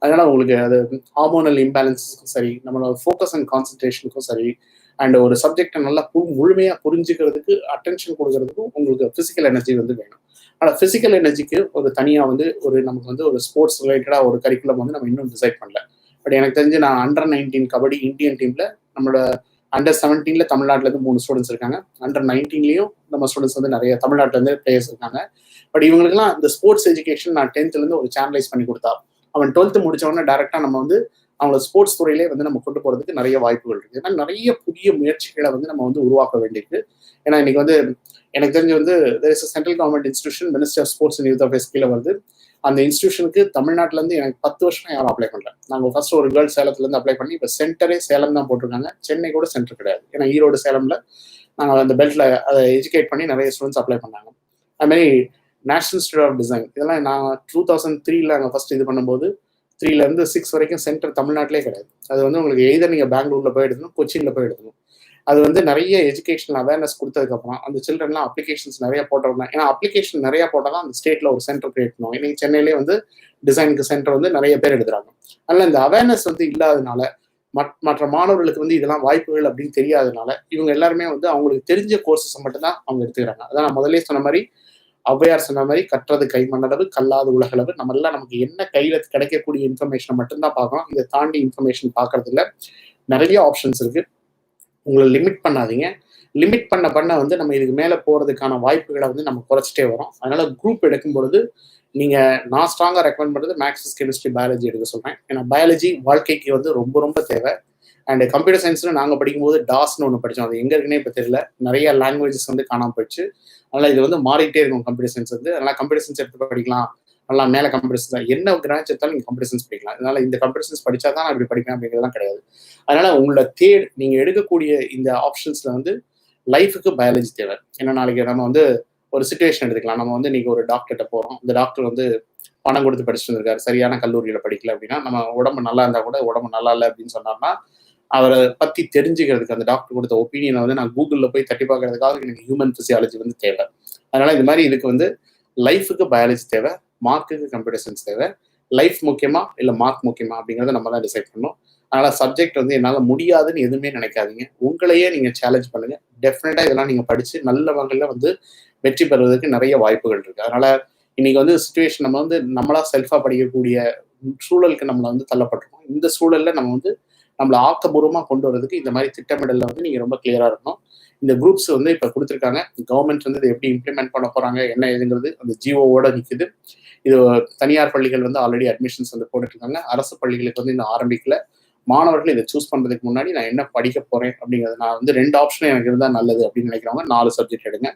அதனால உங்களுக்கு அது ஹார்மோனல் இம்பேலன்ஸுக்கும் சரி, நம்மளோட ஃபோக்கஸ் அண்ட் கான்சன்ட்ரேஷனுக்கும் சரி, அண்ட் ஒரு சப்ஜெக்டை நல்லா முழுமையாக புரிஞ்சுக்கிறதுக்கு அட்டென்ஷன் கொடுக்கறதுக்கும் உங்களுக்கு ஃபிசிக்கல் எனர்ஜி வந்து வேணும். ஆனால் ஃபிசிக்கல் எனர்ஜிக்கு ஒரு தனியாக வந்து நமக்கு வந்து ஒரு ஸ்போர்ட்ஸ் ரிலேட்டடாக ஒரு கரிக்குலம் வந்து நம்ம இன்னும் டிசைட் பண்ணல. பட் எனக்கு தெரிஞ்சு நான் அண்டர் 19 கபடி இந்தியன் டீமில் நம்மளோட அண்டர் 17 தமிழ்நாட்டிலேருந்து 3 ஸ்டூடெண்ட்ஸ் இருக்காங்க. அண்டர் 19 நம்ம ஸ்டூடெண்ட்ஸ் வந்து நிறைய தமிழ்நாட்டிலேருந்து பிளேயர்ஸ் இருக்காங்க. பட் இவங்களுக்குலாம் இந்த ஸ்போர்ட்ஸ் எஜுகேஷன் நான் 10th ஒரு சேனலைஸ் பண்ணி கொடுத்தா அவன் 12th முடிச்சவொடனே டேரெக்டாக நம்ம வந்து அவங்கள ஸ்போர்ட்ஸ் துறையிலே வந்து நம்ம கொண்டு போகிறதுக்கு நிறைய வாய்ப்புகள் இருக்குது. ஏன்னா நிறைய புதிய முயற்சிகளை வந்து நம்ம வந்து உருவாக்க வேண்டியிருக்கு. ஏன்னா இன்னைக்கு வந்து எனக்கு தெரிஞ்சு வந்து central government institution minister of sports and youth affairs கீழே வந்து அந்த இன்ஸ்டியூஷனுக்கு தமிழ்நாட்டிலேருந்து எனக்கு 10 வருஷம் யாரும் அப்ளை பண்ணல. நாங்கள் ஃபர்ஸ்ட் ஒரு கேர்ள்ஸ் சேலத்துலேருந்து அப்ளை பண்ணி இப்போ சென்டரே சேலம் தான் போட்டிருக்காங்க. சென்னை கூட சென்டர் கிடையாது. ஏன்னா ஈரோடு சேலமில் நாங்கள் அந்த பெல்ட்டில் அதை எஜுகேட் பண்ணி நிறைய ஸ்டூடெண்ட்ஸ் அப்ளை பண்ணாங்க. அதுமாதிரி நேஷனல் இன்ஸ்டியூட் ஆஃப் டிசைன் இதெல்லாம் நான் 2003 நாங்கள் ஃபர்ஸ்ட் இது பண்ணும்போது 3 to 6 வரைக்கும் சென்டர் தமிழ்நாட்டிலே கிடையாது. அது வந்து உங்களுக்கு எய்தர் நீங்கள் பெங்களூரில் போய் எடுக்கணும், கொச்சினில் போய் எடுக்கணும். அது வந்து நிறைய எஜுகேஷனல் அவேர்னஸ் கொடுத்ததுக்கப்புறம் அந்த சில்ட்ரன்லாம் அப்ளிகேஷன்ஸ் நிறைய போட்டோம்னா, ஏன்னா அப்ளிகேஷன் நிறைய போட்டால் தான் அந்த ஸ்டேட்டில் ஒரு சென்டர் கிரியேட் பண்ணுவோம். இன்னைக்கு சென்னையிலே வந்து டிசைனுக்கு சென்டர் வந்து நிறைய பேர் எடுக்கிறாங்க. அதனால இந்த அவேர்னஸ் வந்து இல்லாதனால மற்ற மாணவர்களுக்கு வந்து இதெல்லாம் வாய்ப்புகள் அப்படின்னு தெரியாதனால இவங்க எல்லாருமே வந்து அவங்களுக்கு தெரிஞ்ச கோர்சஸை மட்டும்தான் அவங்க எடுத்துக்கிறாங்க. அதான் நான் முதலே சொன்ன மாதிரி ஔவையார் சொன்ன மாதிரி கற்றது கைமண்ணளவு கல்லாது உலகளவு. நம்ம எல்லாம் நமக்கு என்ன கையில கிடைக்கக்கூடிய இன்ஃபர்மேஷனை மட்டும்தான் பார்க்கணும். இதை தாண்டி இன்ஃபர்மேஷன் பார்க்கறதுல நிறைய ஆப்ஷன்ஸ் இருக்கு. உங்களை லிமிட் பண்ணாதீங்க. லிமிட் பண்ண வந்து நம்ம இதுக்கு மேலே போகிறதுக்கான வாய்ப்புகளை வந்து நம்ம குறைச்சிட்டே வரோம். அதனால குரூப் எடுக்கும் பொழுது நான் ஸ்ட்ராங்காக ரெக்கமெண்ட் பண்ணுறது மேக்ஸ், கெமிஸ்ட்ரி, பயாலஜி எடுக்க சொல்கிறேன். ஏன்னா பயாலஜி வாழ்க்கைக்கு வந்து ரொம்ப ரொம்ப தேவை. அண்ட் கம்ப்யூட்டர் சயின்ஸ்ல நாங்கள் படிக்கும்போது டாஸ்ன்னு ஒன்று படித்தோம். அது எங்கே இருக்குன்னே இப்போ தெரியல. நிறைய லாங்குவேஜஸ் வந்து காணாமல் போயிடுச்சு. அதனால் இது வந்து மாறிட்டே இருக்கும் கம்ப்யூட்டர் சயின்ஸ் வந்து. அதனால் கம்ப்யூட்டர் சயின்ஸ் எடுத்து படிக்கலாம், நல்லா மேலே கம்ப்யூட்டர் சயின்ஸ் என்ன பிரான்ச் எடுத்தாலும் நீங்கள் கம்ப்யூட்டர் சயின்ஸ் படிக்கலாம். அதனால் இந்த கம்ப்யூட்டர் சயின்ஸ் படித்தா தான் நான் இப்படி படிப்பேன் அப்படிங்கிறதுலாம் கிடையாது. அதனால் உங்களோட நீங்கள் எடுக்கக்கூடிய இந்த ஆப்ஷன்ஸில் வந்து லைஃபுக்கு பயாலஜி தேவை. ஏன்னா நாளைக்கு நம்ம வந்து ஒரு சுச்சுவேஷன் எடுத்துக்கலாம். நம்ம வந்து இன்னைக்கு ஒரு டாக்டர்கிட்ட போகிறோம். இந்த டாக்டர் வந்து பணம் கொடுத்து படிச்சுட்டு இருக்காரு, சரியான கல்லூரியில் படிக்கல அப்படின்னா, நம்ம உடம்பு நல்லா இருந்தால் கூட உடம்பு நல்லா இல்லை அப்படின்னு சொன்னார்னா அவரை பற்றி தெரிஞ்சுக்கிறதுக்கு அந்த டாக்டர் கொடுத்த ஒப்பீனியனை வந்து நான் கூகுளில் போய் தட்டி பார்க்கறதுக்காக எனக்கு ஹியூமன் ஃபிசியாலஜி வந்து தேவை. அதனால இது மாதிரி இதுக்கு வந்து லைஃபுக்கு பயாலஜி தேவை, மார்க்குக்கு கம்ப்யூட்டர் சயின்ஸ் தேவை. லைஃப் முக்கியமா இல்லை மார்க் முக்கியமா அப்படிங்கிறத நம்ம தான் டிசைட் பண்ணணும். அதனால சப்ஜெக்ட் வந்து என்னால் முடியாதுன்னு எதுவுமே நினைக்காதீங்க. உங்களையே நீங்கள் சேலஞ்ச் பண்ணுங்க. டெஃபினட்டா இதெல்லாம் நீங்கள் படித்து நல்ல வகையில் வந்து வெற்றி பெறுவதற்கு நிறைய வாய்ப்புகள் இருக்கு. அதனால இன்னைக்கு வந்து சுச்சுவேஷன் நம்ம வந்து நம்மளா செல்ஃபா படிக்கக்கூடிய சூழலுக்கு நம்மளை வந்து தள்ளப்பட்டிருக்கோம். இந்த சூழல்ல நம்ம வந்து நம்மளை ஆக்கபூர்வமாக கொண்டு வரதுக்கு இந்த மாதிரி திட்டமிடல வந்து நீங்கள் ரொம்ப கிளியராக இருக்கணும். இந்த குரூப்ஸ் வந்து இப்போ கொடுத்துருக்காங்க. கவர்மெண்ட் வந்து இதை எப்படி இம்ப்ளிமெண்ட் பண்ண போகிறாங்க என்ன ஏதுங்கிறது அந்த ஜிஓவோட நிற்குது. இது தனியார் பள்ளிகள் வந்து ஆல்ரெடி அட்மிஷன்ஸ் வந்து போட்டுட்ருக்காங்க. அரசு பள்ளிகளுக்கு வந்து இன்னும் ஆரம்பிக்கல. மாணவர்கள் இதை சூஸ் பண்ணுறதுக்கு முன்னாடி நான் என்ன படிக்க போகிறேன் அப்படிங்கிறது நான் வந்து 2 ஆப்ஷனும் எனக்கு இருந்தால் நல்லது அப்படின்னு நினைக்கிறவங்க 4 சப்ஜெக்ட் எடுங்க.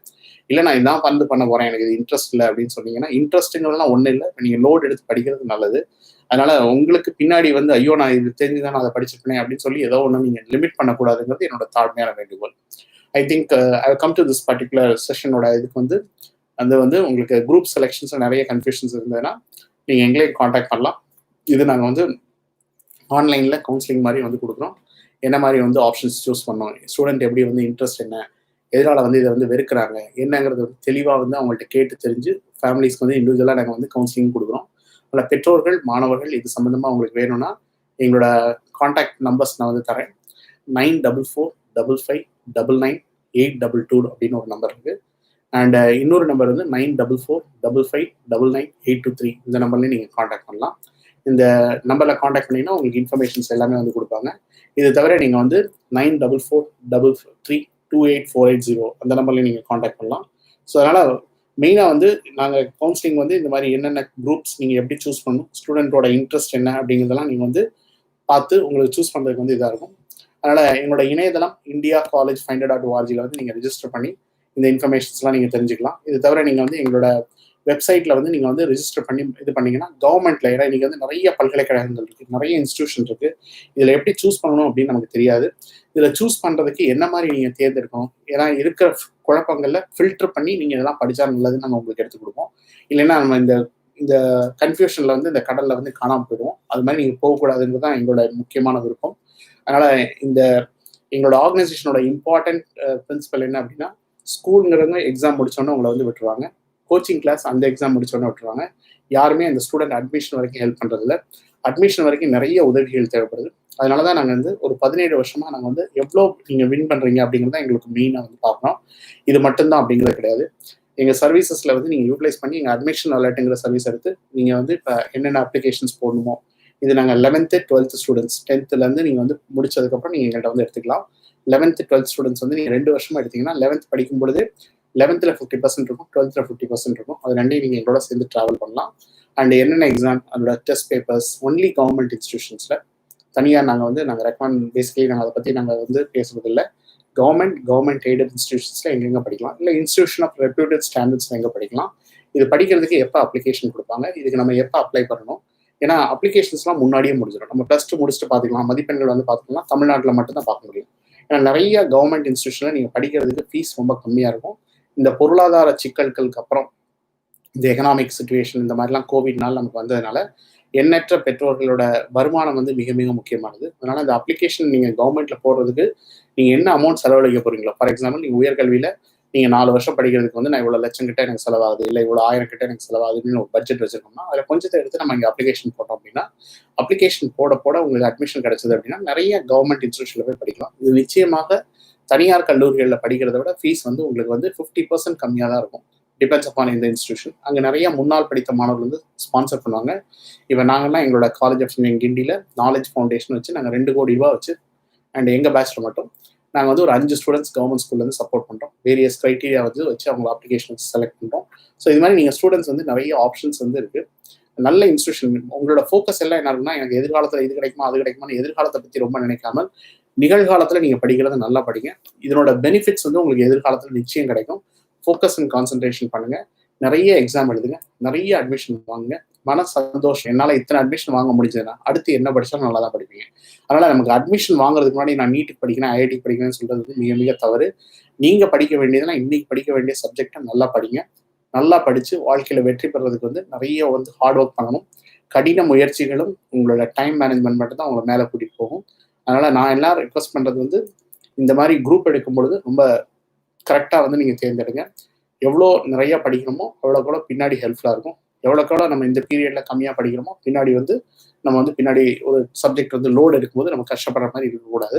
இல்லை நான் இதான் பண்ண போகிறேன், எனக்கு இது இன்ட்ரெஸ்ட் இல்லை அப்படின்னு சொன்னீங்கன்னா, இன்ட்ரெஸ்ட்டுங்கிறதுலாம் ஒன்றும் இல்லை. நீங்கள் லோட் எடுத்து படிக்கிறது நல்லது. அதனால உங்களுக்கு பின்னாடி வந்து ஐயோ நான் இது தெரிஞ்சுதான் நான் அதை படிச்சிருப்பேன் அப்படின்னு சொல்லி ஏதோ ஒன்று நீங்கள் லிமிட் பண்ணக்கூடாதுங்கிறது என்னோட தாழ்மையான வேண்டுகோள். I think I come to this particular செஷனோட இதுக்கு வந்து அது வந்து உங்களுக்கு குரூப் செலெக்ஷன்ஸ் நிறைய கன்ஃபியூஷன்ஸ் இருந்ததுன்னா நீங்கள் எங்களே காண்டாக்ட் பண்ணலாம். இது நாங்கள் வந்து ஆன்லைனில் கவுன்சிலிங் மாதிரி வந்து கொடுக்குறோம். என்ன மாதிரி வந்து ஆப்ஷன்ஸ் சூஸ் பண்ணோம், ஸ்டூடெண்ட் எப்படி வந்து இன்ட்ரெஸ்ட் என்ன, எதனால் வந்து இதை வந்து வெறுக்கிறாங்க என்னங்கிறது வந்து தெளிவாக வந்து அவங்கள்ட்ட கேட்டு தெரிஞ்சு ஃபேமிலிஸ்க்கு வந்து இண்டிவிஜுவலாக நாங்கள் வந்து கவுன்சிலிங் கொடுக்குறோம். அதில் பெற்றோர்கள் மாணவர்கள் இது சம்மந்தமாக உங்களுக்கு வேணும்னா எங்களோட காண்டாக்ட் நம்பர்ஸ் நான் வந்து தரேன். 9445599822 அப்படின்னு ஒரு நம்பர் இருக்குது. அண்ட் இன்னொரு நம்பர் வந்து 9445599823. இந்த நம்பர்லேயும் நீங்கள் காண்டாக்ட் பண்ணலாம். இந்த நம்பரில் காண்டாக்ட் பண்ணிங்கன்னா உங்களுக்கு இன்ஃபர்மேஷன்ஸ் எல்லாமே வந்து கொடுப்பாங்க. இது தவிர நீங்கள் வந்து 9443328480 அந்த நம்பர்லேயும் நீங்கள் காண்டாக்ட் பண்ணலாம். ஸோ அதனால் மெயினாக வந்து நாங்கள் கவுன்சிலிங் வந்து இந்த மாதிரி என்னென்ன குரூப்ஸ் நீங்கள் எப்படி சூஸ் பண்ணணும், ஸ்டூடெண்ட்டோட இன்ட்ரெஸ்ட் என்ன அப்படிங்கிறதெல்லாம் நீங்கள் வந்து பார்த்து உங்களுக்கு சூஸ் பண்ணுறதுக்கு வந்து இதாக இருக்கும். அதனால் என்னோட இணையதளம் indiacollegefinder.org வந்து நீங்கள் ரிஜிஸ்டர் பண்ணி இந்த இன்ஃபர்மேஷன்ஸ்லாம் நீங்கள் தெரிஞ்சுக்கலாம். இது தவிர நீங்கள் வந்து எங்களோட வெப்சைட்டில் வந்து நீங்கள் வந்து ரிஜிஸ்டர் பண்ணி இது பண்ணிங்கன்னா கவர்மெண்ட்டில், ஏன்னா இன்றைக்கி வந்து நிறைய பல்கலைக்கழகங்கள் இருக்குது, நிறைய இன்ஸ்டியூஷன் இருக்குது. இதில் எப்படி சூஸ் பண்ணணும் அப்படின்னு நமக்கு தெரியாது. இதில் சூஸ் பண்ணுறதுக்கு என்ன மாதிரி நீங்கள் தேர்ந்தெடுக்கணும், ஏன்னா இருக்கிற குழப்பங்களில் ஃபில்டர் பண்ணி நீங்கள் இதெல்லாம் படித்தா நல்லதுன்னு நாங்கள் உங்களுக்கு எடுத்து கொடுப்போம். இல்லைன்னா நம்ம இந்த கன்ஃபியூஷனில் வந்து இந்த கடலில் வந்து காணாமல் போயிடுவோம். அது மாதிரி நீங்கள் போகக்கூடாதுன்றது தான் எங்களோட முக்கியமான விருப்பம். அதனால் எங்களோட ஆர்கனைசேஷனோட இம்பார்ட்டன்ட் பிரின்சிபல் என்ன அப்படின்னா, ஸ்கூலுங்கிறவங்க எக்ஸாம் முடிச்சோன்னே உங்களை வந்து விட்டுருவாங்க, கோச்சிங் கிளாஸ் அந்த எக்ஸாம் முடிச்சோன்னே விட்டுருவாங்க. யாருமே அந்த ஸ்டூடெண்ட் அட்மிஷன் வரைக்கும் ஹெல்ப் பண்ணுறதில்ல. அட்மிஷன் வரைக்கும் நிறைய உதவிகள் தேவைப்படுது. அதனால தான் நாங்கள் வந்து ஒரு 17 வருஷமாக நாங்கள் வந்து எவ்வளோ நீங்கள் வின் பண்ணுறீங்க அப்படிங்கிறத எங்களுக்கு மெயினாக வந்து பார்க்குறோம். இது மட்டும்தான் அப்படிங்கிறது கிடையாது. எங்கள் சர்வீசஸில் வந்து நீங்கள் யூட்டிலைஸ் பண்ணி எங்கள் அட்மிஷன் அலர்ட்டுங்கிற சர்வீஸ் எடுத்து நீங்கள் வந்து இப்போ என்னென்ன அப்ளிகேஷன்ஸ் போடணுமோ, இது நாங்கள் 11th 12th ஸ்டூடெண்ட்ஸ் 10th நீங்கள் வந்து முடிச்சதுக்கப்புறம் நீங்கள் எங்கள்கிட்ட வந்து எடுத்துக்கலாம். 11th 12th ஸ்டூடெண்ட்ஸ் வந்து நீங்கள் 2 வருஷமாக எடுத்தீங்கன்னா 11th படிக்கும் பொழுது 11th 50% இருக்கும், 12th 50% இருக்கும். அது ரெண்டையும் நீங்கள் எங்களோட சேர்ந்து ட்ராவல் பண்ணலாம். அண்ட் என்னென்ன எக்ஸாம், அதோட டெஸ்ட் பேப்பர்ஸ் ஒன்லி கவர்மெண்ட் இன்ஸ்டியூஷன்ஸில், தனியாக நாங்கள் ரெக்கமெண்ட் பேசிக்கலி நாங்கள் அதை பற்றி நாங்கள் வந்து பேசுறதில்லை. கவர்மெண்ட் எய்டட் இன்ஸ்டியூஷன்ஸில் எங்கெங்கே படிக்கலாம், இல்லை இன்ஸ்டியூஷன் ஆஃப் ரெப்யூட்டட் ஸ்டாண்டர்ட்ஸில் எங்கே படிக்கலாம், இது படிக்கிறதுக்கு எப்போ அப்ளிகேஷன் கொடுப்பாங்க, இதுக்கு நம்ம எப்போ அப்ளை பண்ணணும். ஏன்னா அப்ளிகேஷன்ஸ்லாம் முன்னாடியே முடிஞ்சிடும். நம்ம +2 முடிச்சுட்டு பார்த்துக்கலாம், மதிப்பெண்கள் வந்து பார்த்துக்கலாம், தமிழ்நாட்டில் மட்டும்தான் பார்க்க முடியும். ஏன்னா நிறைய கவர்மெண்ட் இன்ஸ்டியூஷனில் நீங்கள் படிக்கிறதுக்கு ஃபீஸ் ரொம்ப கம்மியாக இருக்கும். இந்த பொருளாதார சிக்கல்களுக்கு அப்புறம் இந்த எக்கனாமிக் சுச்சுவேஷன் இந்த மாதிரிலாம் கோவிட்னால நமக்கு வந்ததுனால எண்ணற்ற பெற்றோர்களோட வருமானம் வந்து மிக மிக முக்கியமானது. அதனால இந்த அப்ளிகேஷன் நீங்கள் கவர்மெண்ட்டில் போடுறதுக்கு நீங்கள் என்ன அமௌண்ட் செலவழிக்க போகிறீங்களோ, ஃபார் எக்ஸாம்பிள் நீங்கள் உயர்கல்வியில் நீங்கள் 4 வருஷம் படிக்கிறதுக்கு வந்து நான் இவ்வளோ லட்சம் கிட்ட எனக்கு செலவாகுது, இல்லை இவ்வளோ 1000 கிட்ட எனக்கு செலவாகுதுன்னு ஒரு பட்ஜெட் வச்சிருக்கோம்னா அதில் கொஞ்சத்தை எடுத்து நம்ம இங்கே அப்ளிகேஷன் போட்டோம் அப்படின்னா, அப்ளிகேஷன் போட உங்களுக்கு அட்மிஷன் கிடைச்சது அப்படின்னா நிறைய கவர்மெண்ட் இன்ஸ்டியூஷனில் போய் படிக்கலாம். இது நிச்சயமாக தனியார் கல்லூரிகளில் படிக்கிறத விட ஃபீஸ் வந்து உங்களுக்கு வந்து 50% கம்மியாக தான் இருக்கும். டிபெண்ட்ஸ் அப்பான் இந்த இன்ஸ்டியூஷன். அங்கே நிறைய முன்னாள் படித்த மாணவர்கள் வந்து ஸ்பான்சர் பண்ணுவாங்க. இப்போ நாங்கள்லாம் எங்களோட காலேஜ் ஆஃப் கிண்டியில் நாலேஜ் ஃபவுண்டேஷன் வச்சு நாங்கள் 2 கோடி ரூபா வச்சு, அண்ட் எங்கள் பேட்சில் மட்டும் நாங்கள் வந்து ஒரு 5 ஸ்டூடெண்ட்ஸ் கவர்மெண்ட் ஸ்கூல்லேருந்து சப்போர்ட் பண்ணுறோம். வேரியஸ் க்ரைட்டீரியா வச்சு அவங்க அப்ளிகேஷன்ஸ் செலக்ட் பண்ணுறோம். ஸோ இது மாதிரி நீங்கள் ஸ்டூடெண்ட்ஸ் வந்து நிறைய ஆப்ஷன்ஸ் வந்து இருக்குது. நல்ல இன்ஸ்டியூஷன். உங்களோட ஃபோக்கஸ் எல்லாம் என்ன இருக்குன்னா, எனக்கு எதிர்காலத்தில் இது கிடைக்குமா அது கிடைக்குமான்னு எதிர்காலத்தை பற்றி ரொம்ப நினைக்காமல் நிகழ்காலத்தில் நீங்கள் படிக்கிறத நல்லா படிங்க. இதனோட பெனிஃபிட்ஸ் வந்து உங்களுக்கு எதிர்காலத்தில் நிச்சயம் கிடைக்கும். ஃபோக்கஸ் அண்ட் கான்சன்ட்ரேஷன் பண்ணுங்கள், நிறைய எக்ஸாம் எழுதுங்க, நிறைய அட்மிஷன் வாங்குங்க. மன சந்தோஷம், என்னால் இத்தனை அட்மிஷன் வாங்க முடிஞ்சதுன்னா அடுத்து என்ன படித்தாலும் நல்லா தான் படிப்பீங்க. அதனால் நமக்கு அட்மிஷன் வாங்குறதுக்கு முன்னாடி நான் நீட்டுக்கு படிக்கிறேன், ஐஐடிக்கு படிக்கிறேன்னு சொல்கிறது மிக மிக தவறு. நீங்கள் படிக்க வேண்டியதுன்னா இன்றைக்கி படிக்க வேண்டிய சப்ஜெக்டை நல்லா படிங்க. நல்லா படித்து வாழ்க்கையில் வெற்றி பெறதுக்கு வந்து நிறைய வந்து ஹார்ட் ஒர்க் பண்ணணும். கடின முயற்சிகளும் உங்களோட டைம் மேனேஜ்மெண்ட் மட்டும் தான் உங்களை மேலே கூட்டிகிட்டு போகும். அதனால் நான் எல்லாம் ரெக்வஸ்ட் பண்ணுறது வந்து இந்த மாதிரி குரூப் எடுக்கும் பொழுது ரொம்ப கரெக்டாக வந்து நீங்கள் தேர்ந்தெடுங்க. எவ்வளோ நிறையா படிக்கணுமோ அவ்வளோக்கூட பின்னாடி ஹெல்ப்ஃபுல்லாக இருக்கும். எவ்வளோக்கூட நம்ம இந்த பீரியடில் கம்மியாக படிக்கிறோமோ பின்னாடி வந்து நம்ம வந்து பின்னாடி ஒரு சப்ஜெக்ட் வந்து லோடு எடுக்கும்போது நம்ம கஷ்டப்படுற மாதிரி இருக்கக்கூடாது.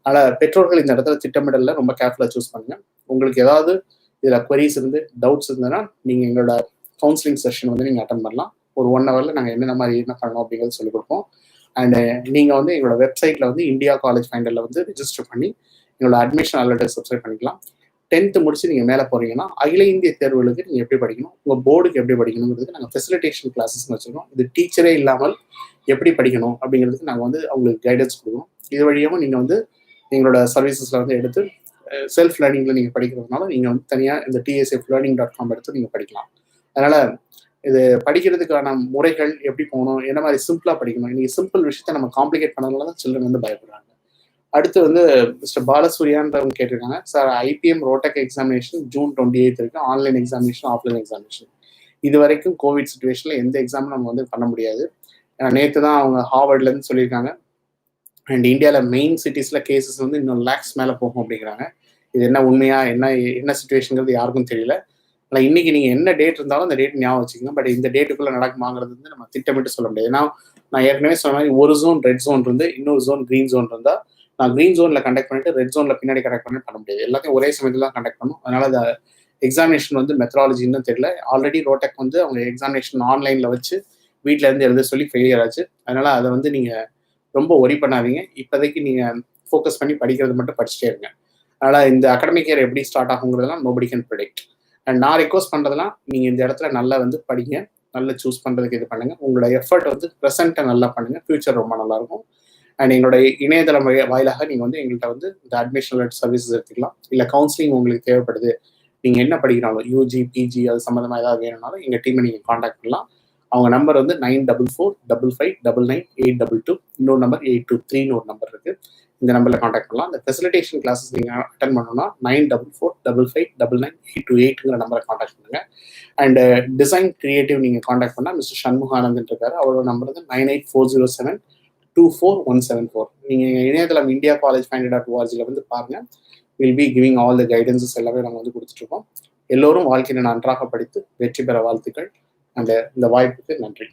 அதனால் பெற்றோர்கள் இந்த இடத்துல திட்டமிடலில் ரொம்ப கேர்ஃபுல்லாக சூஸ் பண்ணுங்கள். உங்களுக்கு ஏதாவது இதில் குவரிஸ் இருந்து டவுட்ஸ் இருந்ததுன்னா நீங்கள் எங்களோட கவுன்சிலிங் செஷன் வந்து நீங்கள் அட்டன் பண்ணலாம். ஒரு 1 ஹவரில் நாங்கள் என்னென்ன மாதிரி என்ன பண்ணணும் அப்படிங்கிறது சொல்லிக் கொடுப்போம். அண்டு நீங்கள் வந்து எங்களோட வெப்சைட்டில் வந்து இந்தியா காலேஜ் ஃபைண்டரில் வந்து ரிஜிஸ்டர் பண்ணி எங்களோட அட்மிஷன் அலர்ட்டை சப்ஸ்கிரைப் பண்ணிக்கலாம். 10th முடிச்சு நீங்கள் மேலே போகிறீங்கன்னா அகில இந்திய தேர்வுகளுக்கு நீங்கள் எப்படி படிக்கணும், உங்கள் போர்டுக்கு எப்படி படிக்கணுங்கிறதுக்கு நாங்கள் ஃபெசிலிட்டேஷன் கிளாஸஸ்ன்னு வச்சுருக்கோம். இது டீச்சரே இல்லாமல் எப்படி படிக்கணும் அப்படிங்கிறதுக்கு நாங்கள் வந்து அவங்களுக்கு கைடன்ஸ் கொடுக்கணும். இது வழியாகவும் நீங்கள் வந்து எங்களோட சர்வீசஸில் வந்து எடுத்து செல்ஃப் லேர்னிங்கில் நீங்கள் படிக்கிறதுனால நீங்கள் வந்து தனியாக இந்த tsflearning.com எடுத்து நீங்கள் படிக்கலாம். அதனால் இது படிக்கிறதுக்கான முறைகள் எப்படி போகணும், என்ன மாதிரி சிம்பிளாக படிக்கணும். இன்றைக்கி சிம்பிள் விஷயத்தை நம்ம காம்ப்ளிகேட் பண்ணதுனால தான் சில்ட்ரன் வந்து பயப்படுறாங்க. அடுத்து வந்து மிஸ்டர் பாலசூரியான்றவங்க கேட்டிருக்காங்க, sir IBM Rohtak examination June 28 இருக்கு, ஆன்லைன் எக்ஸாமினேஷன் ஆஃப்லைன் எக்ஸாமினேஷன். இது வரைக்கும் கோவிட் சுச்சுவேஷனில் எந்த எக்ஸாமும் நம்ம வந்து பண்ண முடியாது. நேற்று தான் அவங்க ஹார்வர்ட்லேருந்து சொல்லியிருக்காங்க. அண்ட் இந்தியாவில் மெயின் சிட்டிஸில் கேசஸ் வந்து இன்னும் லேக்ஸ் மேலே போகும் அப்படிங்கிறாங்க. இது என்ன உண்மையாக என்ன சுச்சுவேஷனுங்கிறது யாருக்கும் தெரியல. ஆனால் இன்றைக்கி நீங்கள் என்ன டேட் இருந்தாலும் அந்த டேட் ஞாபகம் வச்சுக்கோங்க. பட் இந்த டேட்டுக்குள்ளே நடக்குமாங்கிறது வந்து நம்ம திட்டமிட்டு சொல்ல முடியாது. ஏன்னா நான் ஏற்கனவே சொன்ன மாதிரி ஒரு ஜோன் ரெட் ஜோன் இருந்து இன்னொரு ஜோன் க்ரீன் ஜோன் இருந்தால் நான் க்ரீன் ஜோனில் கண்டக்ட் பண்ணிட்டு ரெட் ஜோனில் பின்னாடி கண்டக்ட் பண்ண முடியாது. எல்லாத்தையும் ஒரே சமயத்தில் தான் கண்டக்ட் பண்ணும். அதனால் அந்த எக்ஸாமினேஷன் வந்து மெத்தடாலஜின்னு தெரியல. ஆல்ரெடி ரோட்டக் வந்து அவங்க எக்ஸாமினேஷன் ஆன்லைனில் வச்சு வீட்டில் இருந்து எழுத சொல்லி ஃபெயிலியர் ஆச்சு. அதனால் அதை வந்து நீங்கள் ரொம்ப ஒரி பண்ணாதீங்க. இப்போதைக்கு நீங்கள் ஃபோக்கஸ் பண்ணி படிக்கிறது மட்டும் படிச்சுட்டே இருங்க. அதனால் இந்த அகடமிக் இயர் எப்படி ஸ்டார்ட் ஆகுங்கிறதுலாம் நோபடி கேன் ப்ரெடிக்ட். அண்ட் நான் ரெக்வஸ்ட் பண்ணுறதுலாம் நீங்கள் இந்த இடத்துல நல்லா வந்து படிங்க, நல்லா சூஸ் பண்ணுறதுக்கு இது பண்ணுங்கள். உங்களோட எஃபர்ட் வந்து ப்ரெசென்ட்டை நல்லா பண்ணுங்கள், ஃபியூச்சர் ரொம்ப நல்லாயிருக்கும். அண்ட் எங்களுடைய இணையதளம் வாயிலாக நீங்கள் வந்து எங்கள்கிட்ட வந்து இந்த அட்மிஷன் ரிலேட்டட் சர்வீசஸ் எடுத்துக்கலாம். இல்லை கவுன்சிலிங் உங்களுக்கு தேவைப்படுது, நீங்கள் என்ன படிக்கிறாங்களோ யூஜி பிஜி அது சம்மந்தமாக ஏதாவது வேணும்னாலும் எங்கள் டீமை நீங்கள் காண்டாக்ட் பண்ணலாம். அவங்க நம்பர் வந்து 9445599822. இன்னொரு நம்பர் 823 ஒரு நம்பர் இருக்குது. இந்த நம்பரில் காண்டாக்ட் பண்ணலாம். இந்த ஃபெசிலிட்டேஷன் கிளாஸஸ் நீங்கள் அட்டன் பண்ணணும்னா 9445599828ங்கிற நம்பரை காண்டாக்ட் பண்ணுங்கள். அண்ட் டிசைன் கிரியேட்டிவ் நீங்கள் காண்டாக்ட் பண்ணால் மிஸ்டர் சண்முகானந்தன் இருக்காரு. அவரோட நம்பர் வந்து 9840724174. நீங்கள் இணையதளம் இந்தியா காலேஜ் ஃபைண்டர் .org வந்து பாருங்கள். Will be giving all the guidances எல்லாமே நாங்கள் வந்து கொடுத்துட்ருக்கோம். எல்லோரும் வாழ்க்கையை நன்றாக படித்து வெற்றி பெற வாழ்த்துக்கள். அந்த இந்த வாய்ப்புக்கு நன்றி.